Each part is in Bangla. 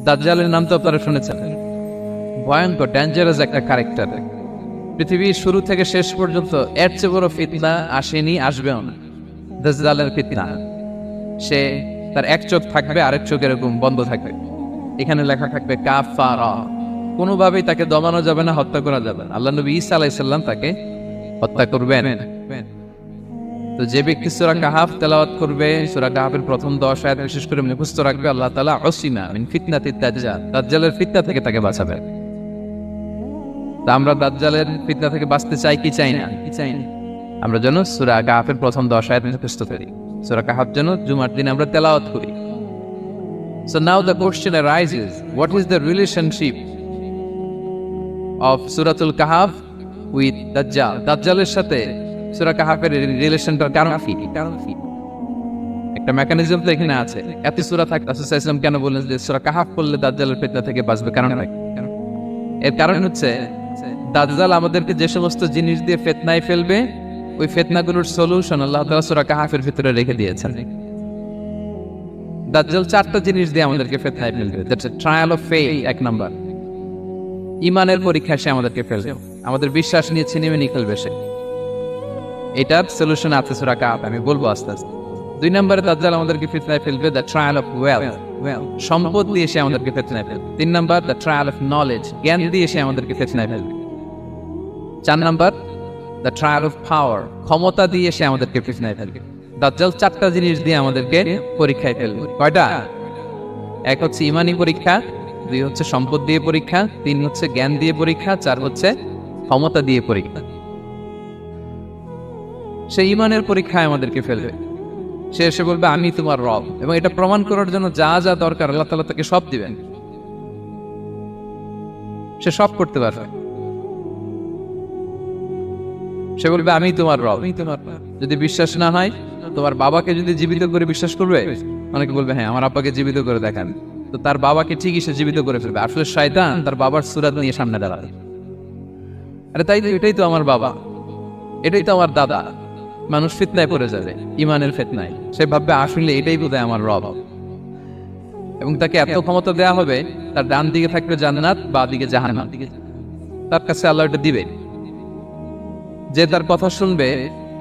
দাজ্জালের নাম তো আপনারা শুনেছেন, ভয়ঙ্কর ডেঞ্জারাস একটা ক্যারেক্টার। পৃথিবীর শুরু থেকে শেষ পর্যন্ত এর চেয়ে বড় ফিতনা আসেনি, আসবেও না। দাজ্জালের ফিতনা, সে তার এক চোখ থাকবে, আরেক চোখ এরকম বন্ধ থাকবে, এখানে লেখা থাকবে কাফারা। কোনোভাবেই তাকে দমানো যাবে না, হত্যা করা যাবে না। আল্লাহ নবী ঈসা আলাইহিস সালাম তাকে হত্যা করবেন। তো যে ব্যক্তি সূরা কাহাফ তেলাওয়াত করবে, সূরা কাহাফের প্রথম 10 আয়াত বিশেষ করে মুখস্থ রাখবে, আল্লাহ তাআলা উসিমা মিন ফিতনাতিদ দাজ্জাল, দাজ্জালের ফিতনা থেকে তাকে বাঁচাবেন। তা আমরা দাজ্জালের ফিতনা থেকে বাঁচতে চাই কি চাই না? আমরা যেন সূরা কাহাফের প্রথম 10 আয়াত মুখস্থ করি, সূরা কাহাফ যেন জুমার দিন আমরা তেলাওয়াত করি। So now the question arises, what is the relationship of Suratul Kahf with Dajjal? দাজ্জালের সাথে সূরা কাহাফের রিলেশনটার কারণ কি? একটা মেকানিজম তো এখানে আছে। এত সূরা থাকতে রাসূল সাল্লাল্লাহু আলাইহি ওয়াসাল্লাম কেন বললেন যে সূরা কাহাফ পড়লে দাজ্জালের ফিতনা থেকে বাঁচবে? কারণ এর কারণ হচ্ছে দাজ্জাল আমাদেরকে যে সমস্ত জিনিস দিয়ে ফিতনায় ফেলবে, ওই ফিতনাগুলোর সলিউশন আল্লাহ তাআলা সূরা কাহাফের ভিতরে রেখে দিয়েছেন। দাজ্জাল 4টা জিনিস দিয়ে আমাদেরকে ফিতনায় ফেলবে। That's a trial of faith, এক নাম্বার। ঈমানের পরীক্ষা সে আমাদেরকে ফেলবে, আমাদের বিশ্বাস নিয়ে ছিনিমিনি খেলবে সে। এটার সলিউশন আছে সূরা কাহাফ, আমি বলবো আস্তে আস্তে। 2 নম্বরে দাজ্জাল আমাদেরকে ফিতনায় ফেলবে, দ্য ট্রায়াল অফ ওয়েলথ, সম্পদ দিয়ে সে আমাদেরকে ফিতনায় ফেলবে। 3 number, the trial of knowledge, জ্ঞান দিয়ে সে আমাদেরকে ফিতনায় ফেলবে। 4 number, the trial of power, ক্ষমতা দিয়ে সে আমাদেরকে ফিতনায় ফেলবে। দাজ্জাল 4টা জিনিস দিয়ে আমাদেরকে পরীক্ষায় ফেলবে। কয়টা? 1 হচ্ছে ঈমানি পরীক্ষা, 2 হচ্ছে সম্পদ দিয়ে পরীক্ষা, 3 হচ্ছে জ্ঞান দিয়ে পরীক্ষা, 4 হচ্ছে ক্ষমতা দিয়ে পরীক্ষা। সে ঈমানের পরীক্ষায় আমাদেরকে ফেলবে। সে এসে বলবে আমি তোমার রব, এবং এটা প্রমাণ করার জন্য যা যা দরকার আল্লাহ তাআলা তাকে সব দিবেন, সে সব করতে পারবে। সে বলবে আমি তোমার রব। যদি বিশ্বাস না হয়, তোমার বাবাকে যদি জীবিত করে বিশ্বাস করবে, অনেকে বলবে হ্যাঁ আমার আব্বাকে জীবিত করে দেখান, তো তার বাবাকে ঠিকই সে জীবিত করে ফেলবে। আসলে শয়তান তার বাবার সূরত নিয়ে সামনে দাঁড়াবে, আরে তাই তো, এটাই তো আমার বাবা, এটাই তো আমার দাদা। মানুষ ফিতনায় পড়ে যাবে, ঈমানের ফিতনায়। সে ভাববে আসলে এটাই বোধহয় আমার রব, এবং তাকে এত ক্ষমতা দেয়া হবে, তার ডান দিকে থাকবে জান্নাত, বাঁ দিকে জাহান্নাম, তার কাছে আল্লাহ এটা দিবে। যে তার কথা শুনবে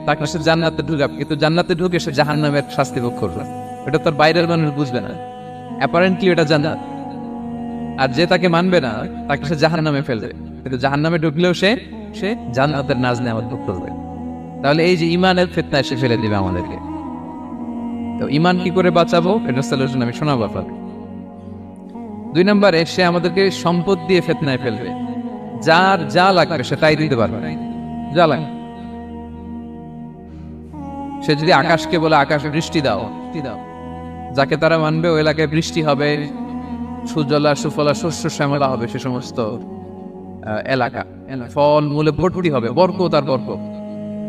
তাকে সে জান্নাতে ঢুকাবে, কিন্তু জান্নাতে ঢুকে সে জাহান্নামের শাস্তি ভোগ করবে। এটা তার বাইরের মানুষ বুঝবে না, অ্যাপারেন্টলি এটা জান্নাত। আর যে তাকে মানবে না, তাকে সে জাহান্নামে ফেলবে, কিন্তু জাহান্নামে ঢুকলেও সে জান্নাতের নাজ নেয়ামত ভোগ করবে। তাহলে এই যে ঈমানের ফিতনায় সে ফেলে দিবে আমাদেরকে। তো ঈমান কি করে বাঁচাবো, এটা সলিউশন আমি শোনাবো আপনাকে। 2 নম্বরে সে আমাদেরকে সম্পদ দিয়ে ফিতনায় ফেলবে। যার যা লাগবে সে তাই দিতে পারবে, যা লাগবে। সে যদি আকাশকে বলে আকাশে বৃষ্টি দাও, যাকে তারা মানবে ওই এলাকায় বৃষ্টি হবে, সুজলা সুফলা শস্য শ্যামলা হবে সে সমস্ত এলাকা, ফল মূলে ভর্তি হবে, বরকত আর বরকত।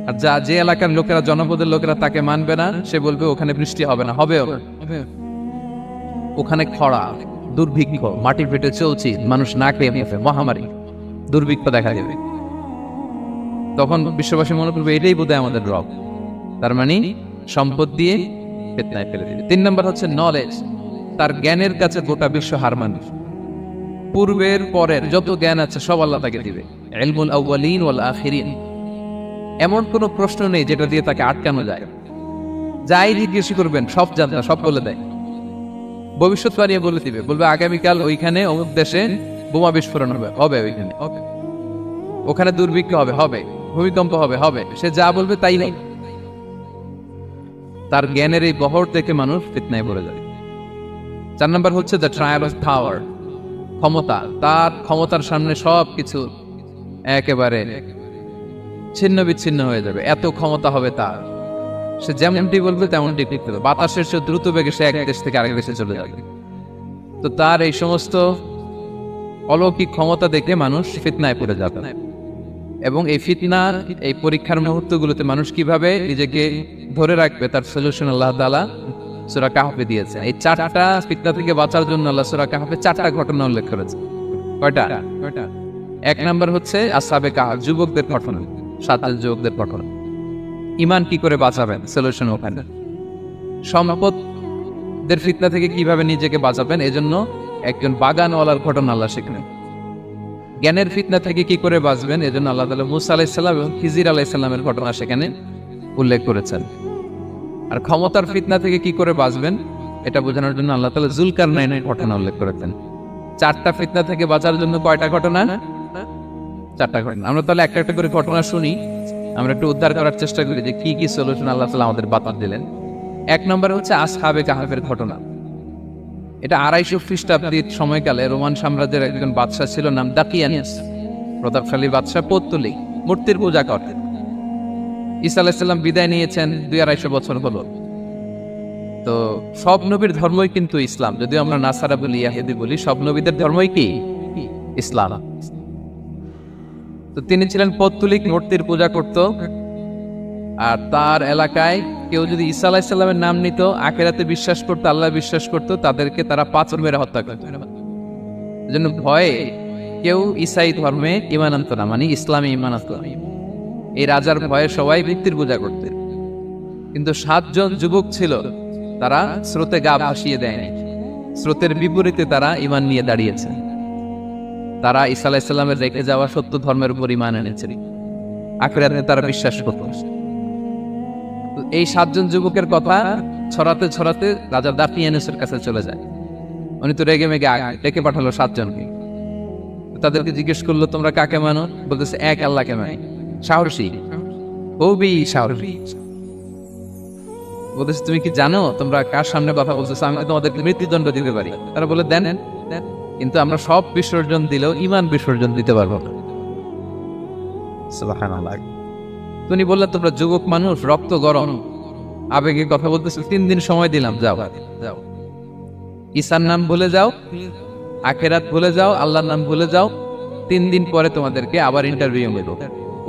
আর যে এলাকার লোকেরা, জনপদের লোকেরা তাকে মানবে না, সে বলবে ওখানে বৃষ্টি হবে না, হবে ওখানে খরা, দুর্ভিক্ষ, মাটি ফেটে চলছে, মানুষ না খেয়ে যাবে, মহামারী, দুর্ভিক্ষ দেখা দেবে। তখন বিশ্ববাসী মনে করবে এটাই বোধহয় আমাদের রব। তার মানে সম্পদ দিয়ে ফিতনায় ফেলে দিবে। 3 নম্বর হচ্ছে নলেজ, তার জ্ঞানের কাছে গোটা বিশ্ব হার মানবে। পূর্বের পরের যত জ্ঞান আছে সব আল্লাহ তাকে দিবে। ইলমুল আউয়ালিন ওয়াল আখিরিন, এমন কোনো প্রশ্ন নেই যেটা দিয়ে তাকে আটকানো যায়। যাই জিজ্ঞেস করবেন সব জানতা, সব বলে দেয়। ভবিষ্যৎবাণী বলে দিবে, বলবে আগামীকাল ওইখানে অমুক দেশে বোমা বিস্ফোরণ হবে ওইখানে, ওখানে দুর্ভিক্ষ হবে, ভূমিকম্প হবে। সে যা বলবে তাই নেই। তার জ্ঞানের এই বহর দেখে মানুষ ফিতনায় পড়ে যায়। 4 নম্বর হচ্ছে দ্য ট্রায়াল অফ পাওয়ার, ক্ষমতা। তার ক্ষমতার সামনে সবকিছু একেবারে ছিন্ন বিচ্ছিন্ন হয়ে যাবে, এত ক্ষমতা হবে তার। সে যেমনটি বলবে তেমনটি করতে হবে। বাতাসের চেয়ে দ্রুত বেগে সে এক দেশ থেকে আরেক দেশে চলে যাবে। তো তার এই সমস্ত অলৌকিক ক্ষমতা দেখে মানুষ ফিতনায় পড়ে যাবে। এবং এই ফিতনার এই পরীক্ষার মুহূর্তগুলোতে মানুষ কিভাবে নিজেকে ধরে রাখবে তার সলিউশন আল্লাহ তাআলা সূরা কাহফে দিয়েছে। এই 4টা ফিতনা থেকে বাঁচার জন্য আল্লাহ সূরা কাহফে 4টা ঘটনা উল্লেখ করেছে। কয়টা? 1 নম্বর হচ্ছে আসহাবে কাহফ, যুবকদের ঘটনা, 7 যুবকদের ঘটনা। ঈমান কি করে বাঁচাবেন, সলিউশন ওখানে। সম্পদের ফিতনা থেকে কিভাবে নিজেকে বাঁচাবেন, এজন্য একজন বাগানওয়ালার ঘটনা আল্লাহ শেখালেন। জ্ঞানের ফিতনা থেকে কি করে বাঁচবেন, এজন্য আল্লাহ তাআলা মুসা আলাইহিস সালাম এবং খিজির আলাইহিস সালামের ঘটনা সেখানে উল্লেখ করেছেন। আর ক্ষমতার ফিতনা থেকে কি করে বাঁচবেন এটা বোঝানোর জন্য আল্লাহ তাআলা যুলকারনাইনের ঘটনা উল্লেখ করেছেন। চারটা ফিতনা থেকে বাঁচার জন্য কয়টা ঘটনা? চারটা ঘটনা। আমরা তাহলে একটা একটা করে ঘটনা শুনি, আমরা একটু উদ্ধার করার চেষ্টা করি যে কি কি সলিউশন আল্লাহ তাআলা আমাদের বাতাস দিলেন। এক নম্বরে হচ্ছে আসহাবে কাহাফের ঘটনা। এটা 250 খ্রিস্টাব্দের সময়কালে রোমান সাম্রাজ্যের একজন বাদশা ছিল, নাম দাকিয়ানিয়াস, প্রতাপশালী বাদশা, পৌত্তলিক, মূর্তির পূজা করতেন। ঈসা আলাইহিস সালাম বিদায় নিয়েছেন 200-250 বছর হলো। তো সব নবীর ধর্মই কিন্তু ইসলাম, যদিও আমরা নাসারা বলি, ইয়াহুদি বলি, সব নবীদের ধর্মই কি ইসলাম। তো তিনি ছিলেন পৌত্তলিক, মূর্তির পূজা করত। আর তার এলাকায় কেউ যদি ঈসা আলাইহিস সালামের নাম নিত, আখিরাতে বিশ্বাস করতো, আল্লাহ বিশ্বাস করতো, তাদেরকে তারা পাথর মেরে হত্যা করত। এজন্য ভয়ে কেউ ঈসাই ধর্মে ঈমান আনত না, মানে ইসলামে ঈমান আনত না। এই রাজার ভয়ে সবাই মূর্তির পূজা করতেন। কিন্তু 7 জন যুবক ছিল, তারা স্রোতে গা ভাসিয়ে দেয়নি, স্রোতের বিপরীতে তারা ঈমান নিয়ে দাঁড়িয়েছে। তারা ঈসা আলাইহিস সালামের রেখে যাওয়া সত্য ধর্মের উপর ঈমান এনেছে, আখিরাতে তারা বিশ্বাস করত। এই 7 জন যুবকের কথা ছড়াতে ছড়াতে রাজা দাকিয়ানুসের কাছে চলে যায়। উনি তো রেগে মেগে ডেকে পাঠালো 7 জনকে। তাদেরকে জিজ্ঞেস করলো, তোমরা কাকে মানো? বলতেছে এক আল্লাহকে মানি। সাহসী, খুবই সাহসী। বলতেছে তুমি কি জানো তোমরা কার সামনে কথা বলতেছো? আমি তোমাদেরকে মৃত্যুদণ্ড দিতে পারি। তারা বলে দেন, কিন্তু আমরা সব বিসর্জন দিলেও ঈমান বিসর্জন দিতে পারবো না। সুবহানাল্লাহ। তুমি বললে তোমরা যুবক মানুষ, রক্ত গরম, আবেগে কথা বলতেছো, 3 দিন সময় দিলাম, যাও যাও, ঈসার নাম ভুলে যাও, আখিরাত ভুলে যাও, আল্লাহর নাম ভুলে যাও। 3 দিন পরে তোমাদেরকে আবার ইন্টারভিউ নেব।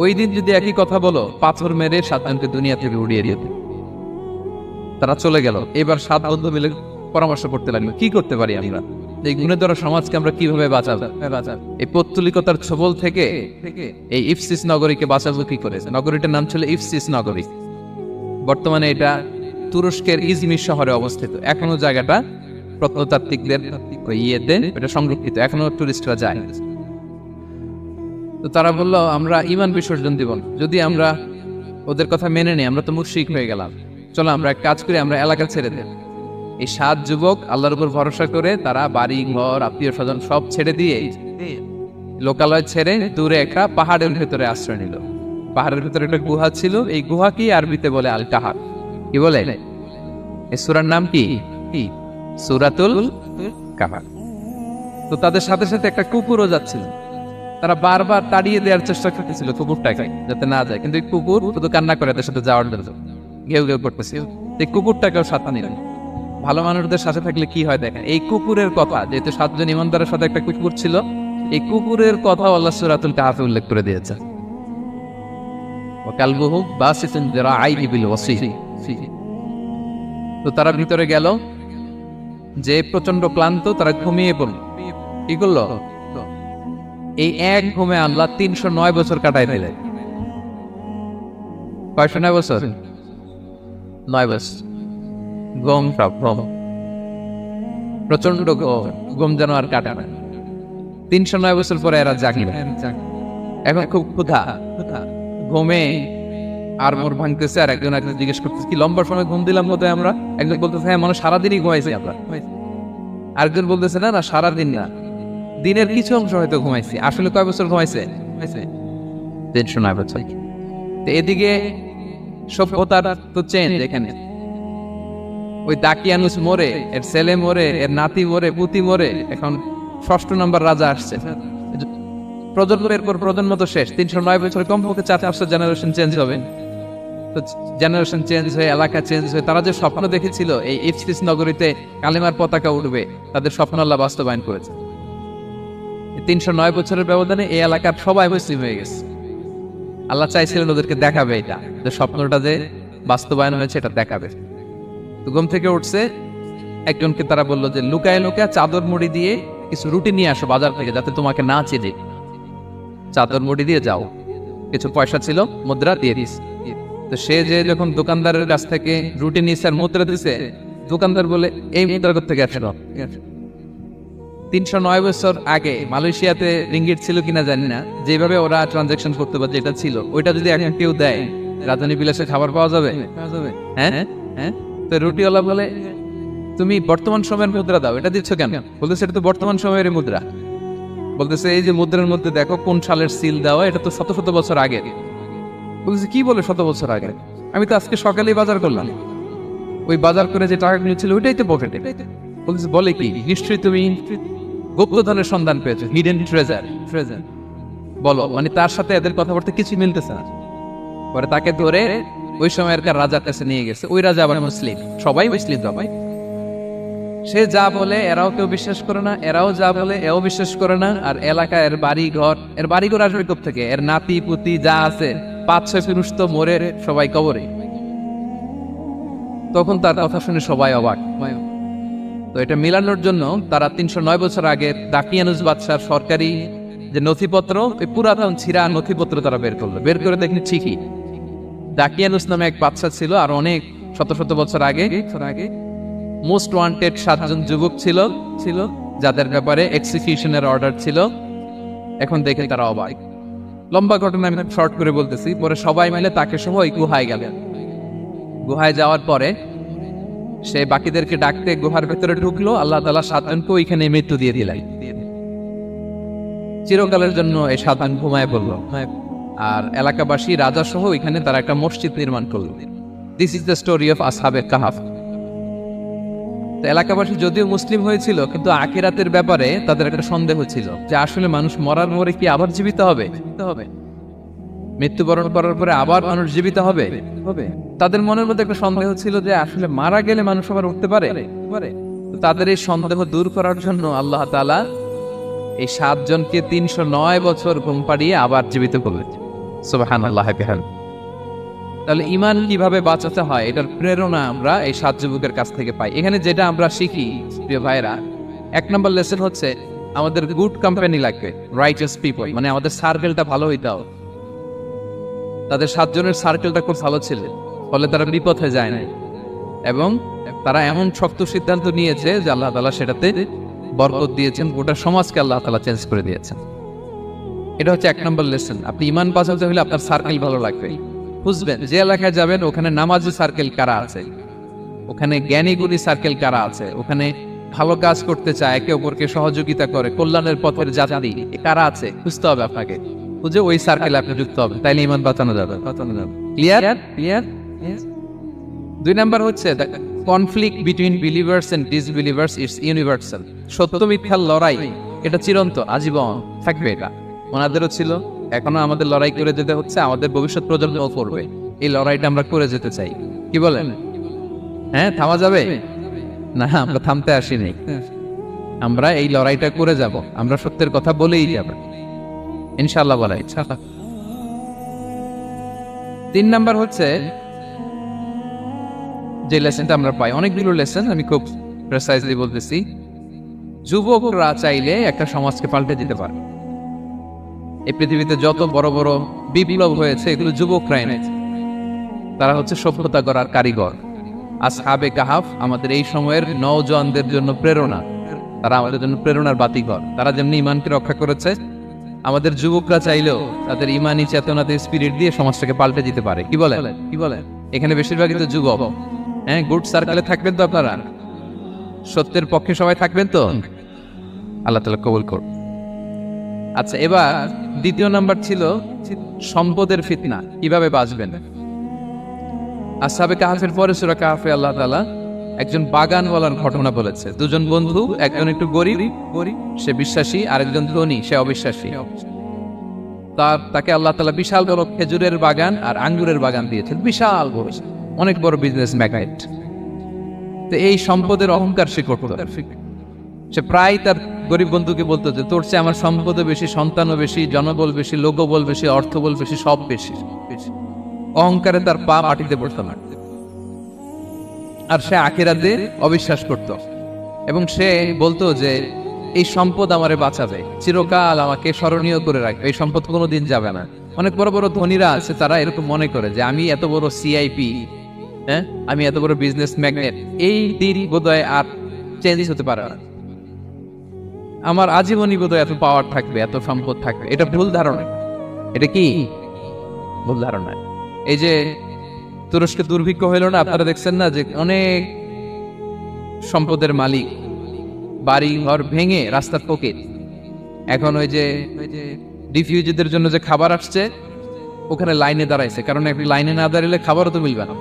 ওই দিন যদি একই কথা বলো, পাথর মেরে 7 জনকে দুনিয়া থেকে উড়িয়ে দিতে। তারা চলে গেল। এবার 7 বন্ধু মিলে পরামর্শ করতে লাগলো, কি করতে পারি আমরা, এই গুণেধর সমাজকে আমরা কিভাবে বাঁচাবো। এই পৌত্তলিকতার ছবল থেকে এই ইফসিস নগরীকে বাঁচাবো কি করে? নগরীটার নাম ছিল ইফসিস নগরী। বর্তমানে এটা তুরস্কের ইজমির শহরে অবস্থিত। এখনো জায়গাটা প্রত্নতাত্ত্বিকদের ইয়েতে এটা সংরক্ষিত, এখনো টুরিস্টরা যায়। তো তারা বললো, আমরা ঈমান বিসর্জন দিব না, যদি আমরা ওদের কথা মেনে নিই আমরা তো মুশরিক হয়ে গেলাম। চলো আমরা এক কাজ করি, আমরা এলাকা ছেড়ে দেব। এই 7 যুবক আল্লাহর উপর ভরসা করে তারা বাড়ি ঘর আত্মীয় স্বজন সব ছেড়ে দিয়ে লোকালয় ছেড়ে দূরে একটা পাহাড়ের ভেতরে আশ্রয় নিল। পাহাড়ের ভেতরে একটা গুহা ছিল, এই গুহা কি আরবিতে বলে আল কাহাফ। কি বলে? এই সূরার নাম কি? সূরাতুল কাহাফ। তো তাদের সাথে সাথে একটা কুকুরও যাচ্ছিল। তারা বারবার তাড়িয়ে দেওয়ার চেষ্টা করতেছিল কুকুরটাকে যাতে না যায়, কিন্তু এই কুকুর শুধু কান্না করে তাদের সাথে যাওয়ার জন্য ঘেউ ঘেউ করতেছিল। এই কুকুরটাকেও সাথে নিলেন। ভালো মানুষদের সাথে থাকলে কি হয় দেখেন, এই কুকুরের কথা, যেহেতু 7 জন ইমানদারের সাথে একটা কুকুর ছিল, এই কুকুরের কথা আল্লাহ সূরাতুল কাহাফে উল্লেখ করে দিয়েছে। ওয়াকালবুহু বাসিতুন যিরাআইহি বিল ওয়াসি। তো তারা ভিতরে গেল, যে প্রচন্ড ক্লান্ত, তারা ঘুমিয়ে পড়ল। কি করলো? এই এক ঘুমে আল্লাহ 309 বছর কাটাই দিলেন। কয়শো 9 বছর? 9 বছর ঘুম, সব ঘুম, প্রচন্ড ঘুম যেন আর কাটে না। 309 বছর পরে এরা জাগিল। এখন খুব ক্ষুধা, ঘুমে আর মোর ভাঙতেছে। আর একজন জিজ্ঞেস করতেছে, কি লম্বা সময় ঘুম দিলাম বোধ হয় আমরা? একজন বলতেছে, হ্যাঁ মনে সারাদিনই ঘুমাইছি আমরা। আরেকজন বলতেছে, না না সারাদিন না, দিনের কিছু অংশ হয়তো ঘুমাইছি। আসলে কয় বছর ঘুমাইছে? 309 বছর। তো এদিকে সভ্যতার তো চেঞ্জ। এখানে ওই দাকিয়ানুস মরে, এর ছেলে মরে, এর নাতি মরে, পুতি মরে, এখন 6ষ্ঠ নম্বর রাজা আসছে। প্রজন্মের পর প্রজন্ম তো শেষ। 309 বছর কমপক্ষে 4-5টা জেনারেশন চেঞ্জ হবে। তো জেনারেশন চেঞ্জ হয়ে, এলাকা চেঞ্জ হয়ে, তারা যে স্বপ্ন দেখেছিল এই ইফসিস নগরীতে কালেমার পতাকা উঠবে, তাদের স্বপ্ন আল্লাহ বাস্তবায়ন করেছে। 309 বছরের ব্যবধানে এই এলাকার সবাই মুসলিম হয়ে গেছে। আল্লাহ চাইছিলেন ওদেরকে দেখাবে এটা, যে স্বপ্নটা যে বাস্তবায়ন হয়েছে এটা দেখাবে। তো ঘুম থেকে উঠছে, একজনকে তারা বললো যে লুকায় লুকায় চাদর মুড়ি দিয়ে কিছু রুটি নিয়ে আসো বাজার থেকে, যাতে তোমাকে না চিনে। চাদর মুড়ি দিয়ে যাও। কিছু পয়সা ছিল, মুদ্রা দিয়ে দিস। তো সে যে যখন দোকানদারের কাছ থেকে রুটি নিয়েছে আর মুদ্রা দিছে, দোকানদার বলে, এই মুদ্রা কোথা থেকে আসলো? 309 বছর আগে মালয়েশিয়াতে রিঙ্গিট ছিল কিনা জানি না, যেভাবে ওরা ট্রানজাকশন করতে পারছে যেটা ছিল, ওইটা যদি এখন কেউ দেয় রাজধানী বিলাসে খাবার পাওয়া যাবে? হ্যাঁ হ্যাঁ। তো রুটিওয়ালা বলে তুমি বর্তমান সময়ের মুদ্রা দাও, এটা দিচ্ছ কেন? বলতেছে এটা তো বর্তমান সময়ের মুদ্রা। বলতেছে এই যে মুদ্রার মধ্যে দেখো কোন সালের সিল দেওয়া, এটা তো শত শত বছর আগে। বলতেছে কি বলে শত বছর আগে? আমি তো আজকে সকালেই বাজার করলাম, ওই বাজার করে যে টাকাগুলো ছিল ওইটাই তো পকেটে। বলতেছে বলে কি, নিশ্চয়ই তুমি গুপ্তধনের সন্ধান পেয়েছো, হিডেন ট্রেজার। বলো, মানে তার সাথে এদের কথাবার্তা কিছু মিলতেছে না। পরে তাকে ধরে ওই সময়ের রাজার কাছে নিয়ে গেছে। ওই রাজা আবার মুসলিম, সবাই মুসলিম সবাই। সে যা বলে এরাও কেউ বিশ্বাস করে না, এরাও যা বলে এও বিশ্বাস করে না। আর এলাকা এর বাড়িঘর আসবে থেকে, এর নাতি পুতি যা আছে 5-6 পুরুষ তো মরে সবাই কবরে। তখন তার কথা শুনে সবাই অবাক। তো এটা মিলানোর জন্য তারা 309 বছর আগে দাকিয়ানুস বাদশার সরকারি যে নথিপত্র, ওই পুরাতন ছিঁড়া নথিপত্র তারা বের করলো। বের করে দেখেন ঠিকই দাকিয়ানুস নামে এক বাদশা ছিল, আর অনেক শত শত বছর আগে মোস্ট ওয়ান্টেড 7 জন যুবক ছিল যাদের ব্যাপারে এক্সিকিউশনের অর্ডার ছিল। এখন দেখে তারা অবাক। লম্বা ঘটনা আমি শর্ট করে বলতেছি। পরে সবাই মিলে তাকে সহ ওই গুহায় গেলেন। গুহায় যাওয়ার পরে সে বাকিদেরকে ডাকতে গুহার ভেতরে ঢুকলো। আল্লাহ তাআলা 7 জনকে ওইখানে মৃত্যু দিয়ে দিলেন। চিরকালের জন্য এই 7 জন ঘুমায় পড়ল। আর এলাকাবাসী রাজা সহ ওইখানে তারা একটা মসজিদ নির্মাণ করল। This is the story of Ashabe Kahf. এলাকাবাসী যদিও মুসলিম হয়েছিল, কিন্তু আখিরাতের ব্যাপারে তাদের একটা সন্দেহ ছিল যে আসলে মানুষ মরার পরে কি আবার জীবিত হবে? মৃত্যুবরণ করার পরে আবার মানুষ জীবিত হবে? তাদের মনের মধ্যে একটা সন্দেহ ছিল যে আসলে মারা গেলে মানুষ আবার উঠতে পারে। তাদের এই সন্দেহ দূর করার জন্য আল্লাহ তাআলা এই 7 জনকে 309 বছর ঘুম পাড়িয়ে আবার জীবিত করলেন। সুবহানাল্লাহ। তাহলে ঈমান কিভাবে বাঁচাতে হয় এটার প্রেরণা আমরা এই 7 যুবকের কাছ থেকে পাই। এখানে যেটা আমরা শিখি প্রিয় ভাইরা, 1 নম্বর লেসন হচ্ছে আমাদের গুড কোম্পানি লাগবে, রাইটাস পিপল, মানে আমাদের সার্কেলটা ভালো হইতে হবে। তাদের 7 জনের সার্কেলটা খুব ভালো ছিল, ফলে তারা বিপথে যায় না, এবং তারা এমন শক্ত সিদ্ধান্ত নিয়েছে যে আল্লাহ তাআলা সেটাতে বরকত দিয়েছেন, গোটা সমাজকে আল্লাহ তাআলা চেঞ্জ করে দিয়েছেন। এটা হচ্ছে 1 নম্বর লেসন। আপনি ঈমান বাঁচাতে হলে আপনার সার্কেল ভালো লাগবে। বুঝবেন যে এলাকায় যাবেন ওখানে নামাজি সার্কেল কারা আছে, ওখানে জ্ঞানী গুণী সার্কেল কারা আছে, ওখানে ভালো কাজ করতে চায়, একে অপরকে সহযোগিতা করে, কল্যাণের পথের যাত্রী কারা আছে খুঁজতে হবে আপনাকে। বুঝে ওই সার্কেলে আপনি যুক্ত হবে, তাইলে ঈমান বাঁচানো যাবে। ক্লিয়ার? 2 নাম্বার হচ্ছে conflict between believers and disbelievers is universal. সত্য মিথ্যার লড়াই এটা চিরন্তন, আজীবন থাকবে। এটা ওনাদেরও ছিল, এখনো আমাদের লড়াই করে যেতে হচ্ছে, আমাদের ভবিষ্যৎ প্রজন্মও করবে। এই লড়াইটা আমরা করে যেতে চাই। কি বলেন? হ্যাঁ, থামা যাবে না? আমরা থামতে আসিনি, আমরা এই লড়াইটা করে যাব। আমরা সত্যের কথা বলেই যাব ইনশাআল্লাহ। বলা ইনশাআল্লাহ। 3 নাম্বার হচ্ছে যে লেসনটা আমরা পাই, অনেকগুলো লেসন, আমি খুব প্রেসাইজলি বলতেছি। যুবকরা চাইলে একটা সমাজকে পাল্টে দিতে পারে। এই পৃথিবীতে যত বড় বড় বিপ্লব হয়েছে এগুলো যুবকরা এনেছে। তারা হচ্ছে সভ্যতা গড়ার কারিগর। আসহাবে কাহাফ আমাদের এই সময়ের নওজওয়ানদের জন্য প্রেরণা, তারা আমাদের জন্য প্রেরণার বাতিঘর। তারা যেমনি ঈমানকে রক্ষা করেছে, আমাদের যুবকরা চাইলেও তাদের ঈমানি চেতনাতে স্পিরিট দিয়ে সমাজটাকে পাল্টে দিতে পারে। কি বলে? এখানে বেশিরভাগই তো যুবক। হ্যাঁ, গুড সার্কেলে থাকবেন তো আপনারা? সত্যের পক্ষে সবাই থাকবেন তো? আল্লাহ তাআলা কবুল করুন। আচ্ছা, এবার 2 নাম্বার ছিল সম্পদের ফিতনা, কিভাবে বাঁচবেন। আসহাবে কাহাফের পরে সূরা কাহাফে আল্লাহ তাআলা একজন বাগানওয়ালার ঘটনা বলেছে। 2 জন বন্ধু, একজন একটু গরিব, সে বিশ্বাসী, আরেকজন ধনী, সে অবিশ্বাসী। তাকে আল্লাহ তাআলা বিশাল বড় খেজুরের বাগান আর আঙ্গুরের বাগান দিয়েছেন, বিশাল বড়, অনেক বড় বিজনেস ম্যাগনেট। তো এই সম্পদের অহংকার সে করত। সে প্রায় তার গরিব বন্ধুকে বলতো যে তোর চেয়ে আমার সম্পদও বেশি, সন্তানও বেশি, জনবল বেশি, লোকবল বেশি, অর্থবল বেশি, সব বেশি। অহংকারে তার পা মাটিতে পড়তো না। আর সে আখিরাতে অবিশ্বাস করত, এবং সে বলতো যে এই সম্পদ আমারে বাঁচাবে, চিরকাল আমাকে স্মরণীয় করে রাখবে, এই সম্পদ কোনোদিন যাবে না। অনেক বড় বড় ধনীরা আছে, তারা এরকম মনে করে যে আমি এত বড় সিআইপি, হ্যাঁ, আমি এত বড় বিজনেস ম্যাগনেট, এই দিন বোধহয় আর চেঞ্জ হতে পারে না। আমার আজীবনই বোধহয় এত পাওয়ার থাকবে, এত সম্পদ থাকবে। এটা ভুল ধারণা। এটা কি ভুল ধারণা? এই যে তুরস্কে দুর্ভিক্ষ হইল না, আপনারা দেখছেন না যে অনেক সম্পদের মালিক বাড়ি ঘর ভেঙে রাস্তার পকেট, এখন ওই যে রিফিউজিদের জন্য যে খাবার আসছে ওখানে লাইনে দাঁড়াইছে, কারণ একটি লাইনে না দাঁড়ালে খাবারও তো মিলবে না।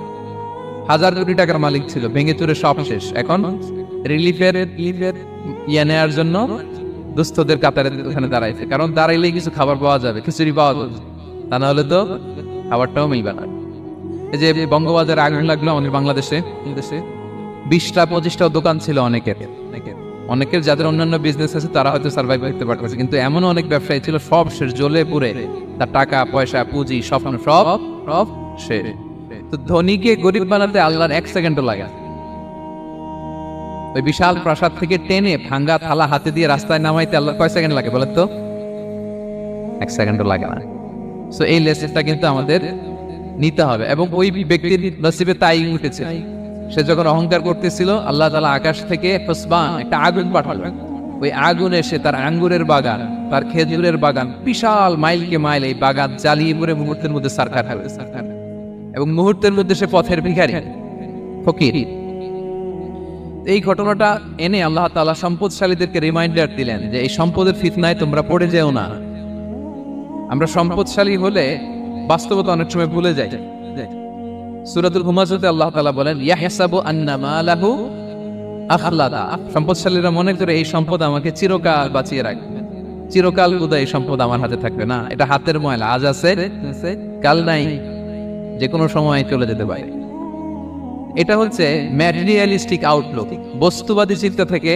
হাজার কোটি টাকার মালিক ছিল, ভেঙে চুরে সব শেষ। এখন রিলিফের ইয়ে নেওয়ার জন্য দুস্থদের কাতারে ওখানে দাঁড়াইছে, কারণ দাঁড়াইলেই কিছু খাবার পাওয়া যাবে, খিচুড়ি পাওয়া যাবে, তা না হলে তো খাবারটাও মিলবে না। এই যে বঙ্গবাজারে আগুন লাগলো আমাদের বাংলাদেশে, 20টা-25টা দোকান ছিল অনেকের যাদের অন্যান্য বিজনেস আছে তারা হয়তো সার্ভাইভ করতে পারতেছে, কিন্তু এমন অনেক ব্যবসায়ী ছিল সব শেষ, জ্বলে পুড়ে তার টাকা পয়সা পুঁজি সব সব শেষ। তো ধনীকে গরিব বানাতে আল্লাহর 1 সেকেন্ডও লাগে। ওই বিশাল প্রাসাদ থেকে টেনে ভাঙ্গা থালা হাতে দিয়ে রাস্তায় নামাইতে আল্লাহর কয় সেকেন্ড লাগে বলেন তো? 1 সেকেন্ডও লাগে না। সো এই লেসনটা কিন্তু আমাদের নিতে হবে, এবং ওই ব্যক্তির নসিবে তাই উঠেছে। সে যখন অহংকার করতেছিল, আল্লাহ তাআলা আকাশ থেকে একটা আগুন পাঠালেন। ওই আগুন এসে তার আঙ্গুরের বাগান, তার খেজুরের বাগান, বিশাল মাইলকে মাইল এই বাগান জ্বালিয়ে পুরে মুহূর্তের মধ্যে সারখার হবে, এবং মুহূর্তের মধ্যে সে পথের ভিখারি, ফকির। এই ঘটনাটা এনে আল্লাহ তাআলা সম্পদশালীদেরকে রিমাইন্ডার দিলেন যে এই সম্পদের ফিতনায় তোমরা পড়ে যেও না। আমরা সম্পদশালী হলে বাস্তবতা অনেক সময় ভুলে যাই। সূরাতুল হুমাজাতে আল্লাহ তাআলা বলেন, ইয়াহসাবু আন্না মালাহু আখলাদা। সম্পদশালীরা মনে করে এই সম্পদ আমাকে চিরকাল বাঁচিয়ে রাখবে, চিরকাল বোধহয় এই সম্পদ আমার হাতে থাকবে। না, এটা হাতের ময়লা, আজ আছে কাল নাই, যে কোনো সময় চলে যেতে পারে। এটা হচ্ছে ম্যাটেরিয়ালিস্টিক আউটলুক, বস্তুবাদী চিন্তা থেকে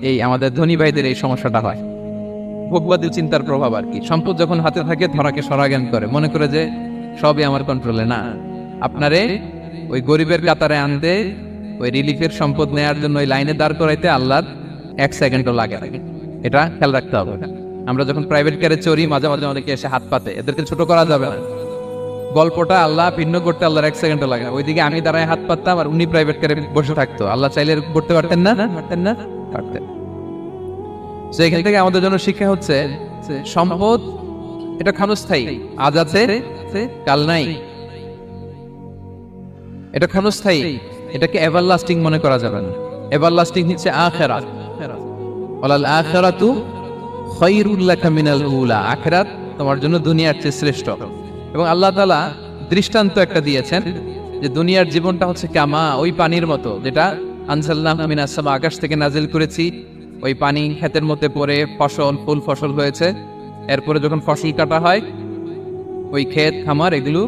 এই আমাদের ধনী ভাইদের এই সমস্যাটা হয়, ভোগবাদী চিন্তার প্রভাব আর কি। সম্পদ যখন হাতে থাকে ধরাকে সরাজ্ঞান করে, মনে করে যে সবই আমার কন্ট্রোলে। না, আপনারে ওই গরিবের কাতারে আনতে, ওই রিলিফের সম্পদ নেয়ার জন্য ওই লাইনে দাঁড় করাইতে আল্লাহর 1 সেকেন্ডও লাগে। এটা খেয়াল রাখতে হবে। আমরা যখন প্রাইভেট কারে চড়ি, মাঝে মাঝে অনেকে এসে হাত পাতে, এদেরকে ছোট করা যাবে না। গল্পটা আল্লাহ ভিন্ন করতে আল্লাহর 1 সেকেন্ডও লাগে না। ওইদিকে আমি দাঁড়ায় হাত পাততাম আর উনি প্রাইভেট কারে বসে থাকতো, আল্লাহ চাইলে করতে পারতেন না, পারতেন। তো এখান থেকে আমাদের জন্য শিক্ষা হচ্ছে সম্পদ এটা ক্ষণস্থায়ী, আজ আছে কাল নাই, এটা ক্ষণস্থায়ী, এটাকে এভারলাস্টিং মনে করা যাবে না। এভারলাস্টিং হচ্ছে আখিরাত। ওয়ালাল আখিরাতু খায়রুল লাকা মিনাল উলা। আখিরাত তোমার জন্য দুনিয়ার চেয়ে শ্রেষ্ঠ। এবং আল্লাহ তাআলা দৃষ্টান্ত একটা দিয়েছেন যে দুনিয়ার জীবনটা হচ্ছে কামা, ওই পানির মতো যেটা আনজালনাহু মিনাস সামা, আকাশ থেকে নাজিল করেছি। ওই পানি ক্ষেতের মধ্যে পড়ে ফসল, ফুল ফসল হয়েছে। এরপরে যখন ফসল কাটা হয়, ওই ক্ষেত খামার এগুলো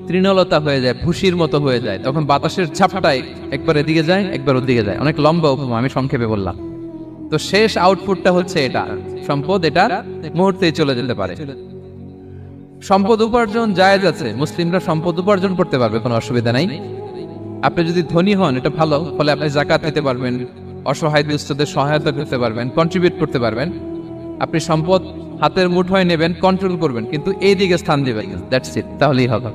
তৃণলতা হয়ে যায়, ভুসির মতো হয়ে যায়। তখন বাতাসের ঝাপটায় একবার এদিকে যায়, একবার ওদিকে যায়। অনেক লম্বা উপমা, আমি সংক্ষেপে বললাম। তো শেষ আউটপুটটা হচ্ছে এটা, সম্পদ এটা মুহূর্তেই চলে যেতে পারে। সম্পদ উপার্জন জায়েজ আছে, মুসলিমরা সম্পদ উপার্জন করতে পারবে, কোনো অসুবিধা নাই। আপনি যদি ধনী হন এটা ভালো, ফলে আপনি যাকাত দিতে পারবেন, অসহায় দুস্থদের সহায়তা করতে পারবেন, কন্ট্রিবিউট করতে পারবেন। আপনি সম্পদ হাতের মুঠোয় নেবেন, কন্ট্রোল করবেন, কিন্তু এই দিকে স্থান দিবেন, দ্যাটস ইট, তাহলেই হবে।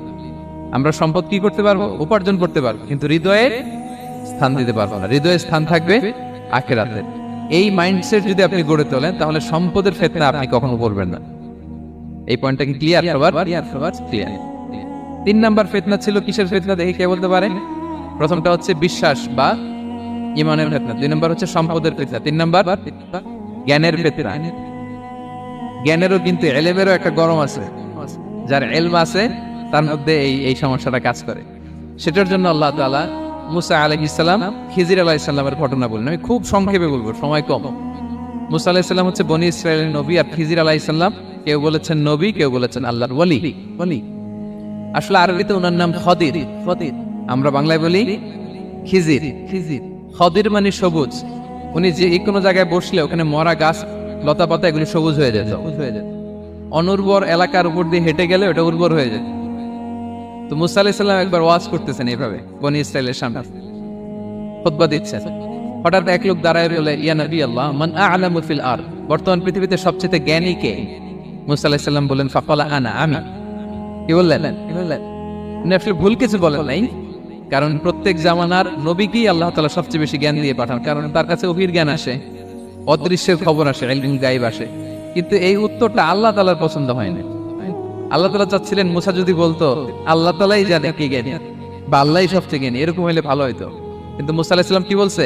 আমরা সম্পদ কি করতে পারবো? উপার্জন করতে পারবো, কিন্তু হৃদয়ে স্থান দিতে পারবো না। হৃদয়ে স্থান থাকবে আখিরাতে। এই মাইন্ডসেট যদি আপনি গড়ে তোলেন, তাহলে সম্পদের ফিতনা আপনি কখনো পড়বেন না। এই পয়েন্টটা কি ক্লিয়ার? ক্লিয়ার। 3 নাম্বার ফিতনা ছিল কিসের ফিতনা দেখি কে বলতে পারেন? প্রথমটা হচ্ছে বিশ্বাস বা ঈমানের ফিতনা, 2 নাম্বার হচ্ছে সম্পদের ফিতনা, 3 নাম্বার জ্ঞানের ফিতনা। জ্ঞানেরও কিন্তু ইলমেরও একটা গরম আছে, যার ইলম আছে তার মধ্যে এই সমস্যাটা কাজ করে। সেটার জন্য আল্লাহ তাআলা মুসা আলাইহিস সালাম, খিজির আলাইহিস সালামের ঘটনা বললেন। আমি খুব সংক্ষেপে বলবো, সময় কম। মুসা আলাইহিস সালাম হচ্ছে বনি ইসরাইলের নবী, আর খিজির আলাইহিস সালাম কেউ বলেছেন নবী, কেউ বলেছেন আল্লাহর ওলি। আসলে আরবিতে ওনার নাম খদির, আমরা বাংলায় বলি খিজির। খদির মানে সবুজ। উনি যে কোনো জায়গায় বসলে ওখানে মরা গাছ, লতা পাতা এগুলি সবুজ হয়ে যেত। অনুর্বর এলাকার উপর দিয়ে হেঁটে গেলে ওটা উর্বর হয়ে যেত। তো মুসা আলাইহিস সালাম একবার ওয়াজ করতেছেন এইভাবে বনি ইসরাইলের সামনে, খুতবা দিচ্ছেন। হঠাৎ এক লোক দাঁড়ায় বলে, ইয়া নবী আল্লাহ, মান আ'লামু ফিল আরদ, বর্তমান পৃথিবীতে সবচেয়ে জ্ঞানী কে? মুসা আলাইহিস সালাম বলেন, ফাকালা আনা, আমি। কি বললেন? উনি আসলে ভুল কিছু বলেন নাই, কারণ প্রত্যেক জামানার নবীকেই আল্লাহ তাআলা সবচেয়ে বেশি জ্ঞান দিয়ে পাঠান, কারণ তার কাছে ওহীর জ্ঞান আসে। অদৃশ্যের খবর আসে, ইলমুল গায়ব আসে, কিন্তু এই উত্তরটা আল্লাহ তাআলার পছন্দ হয় না। আল্লাহ তাআলা চাচ্ছিলেন মুসা যদি বলতো আল্লাহ তাআলাই জানে কে জ্ঞানী বা আল্লাহই সবচেয়ে জ্ঞানী, এরকম হলে ভালো হতো। কিন্তু মুসা আলাইহিস সালাম কি বলছে?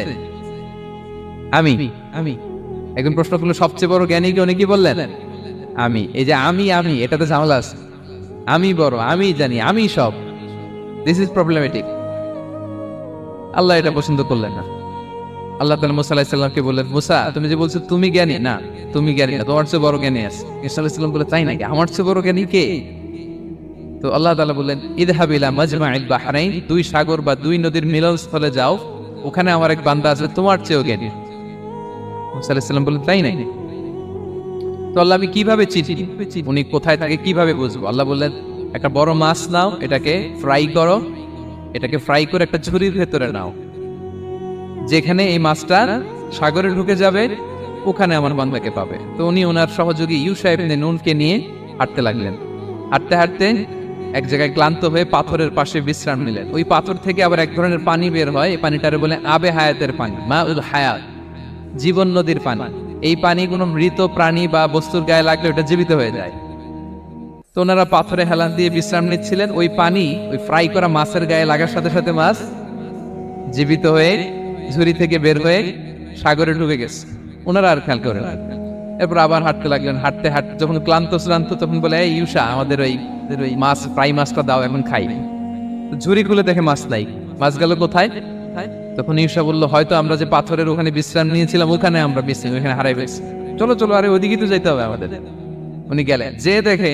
আমি আমি একজন প্রশ্ন করলো সবচেয়ে বড় জ্ঞানী কে, উনি কি বললেন? আমি। এই যে আমি এটাতে ঝামেলা আছে। আমি বড়, আমি জানি, আমি সব, দিস ইজ প্রবলেমেটিক। আল্লাহ এটা পছন্দ করলেন না। আল্লাহ তাআলা মুসা আলাইহিস সালামকে বললেন, মুসা তুমি যে বলছো তুমি জ্ঞানী, না তুমি জ্ঞানী না, তোমার চেয়ে বড় জ্ঞানী আছে। ঈসা আলাইহিস সালাম বলে তাই নাকি, আমার চেয়ে বড় জ্ঞানী কে? তো আল্লাহ তাআলা বললেন, ইযহাব ইলা মাজমাইল বাহরাইন, দুই সাগর বা দুই নদীর মিলনস্থলে যাও, ওখানে আমার এক বান্দা আছে তোমার চেয়েও জ্ঞানী। মুসা আলাইহিস সালাম বললেন তাই নাকি? তো আল্লাহ আমি কিভাবে চিনি উনি কোথায় থাকে, কিভাবে বুঝবো? আল্লাহ বললেন একটা বড় মাছ নাও, এটাকে ফ্রাই করো, এটাকে ফ্রাই করে একটা ঝুড়ির ভেতরে নাও, যেখানে এই মাছটা সাগরে ঢুকে যাবে ওখানে আমার বান্দাকে পাবে। তো উনি ওনার সহযোগী ইউশা ইবনে নুনকে নিয়ে হাঁটতে লাগলেন। হাঁটতে হাঁটতে এক জায়গায় ক্লান্ত হয়ে পাথরের পাশে বিশ্রাম নিলেন। ওই পাথর থেকে আবার এক ধরনের পানি বের হয়, এই পানিটারে বলে আবে হায়াতের পানি, মা উল হায়াত, জীবন নদীর পানি। এই পানি কোনো মৃত প্রাণী বা বস্তুর গায়ে লাগলে ওটা জীবিত হয়ে যায়। তো ওনারা পাথরে হেলান দিয়ে বিশ্রাম নিচ্ছিলেন, ওই পানি ওই ফ্রাই করা মাছের গায়ে লাগার সাথে সাথে মাছ জীবিত হয়ে ঝুড়ি থেকে বের হয়ে সাগরে ঢুকে গেছে। ওনারা আর খেয়াল করেন। এরপর আবার হাঁটতে লাগলেন। হাঁটতে হাঁটতে যখন ক্লান্ত তখন বলে, এই ইউশা আমাদের ওই মাছ ফ্রাই মাছটা দাও, এখন খাই। ঝুড়ি খুলে দেখে মাছ নাই। মাছ গেল কোথায়? তখন ইউশা বলল, হয়তো আমরা যে পাথরের ওখানে বিশ্রাম নিয়েছিলাম ওখানে আমরা বিশ্রাম, ওখানে হারাই গেছি, চলো চলো, আরে ওইদিকে তো যেতে হবে আমাদের। উনি গেলেন, যে দেখে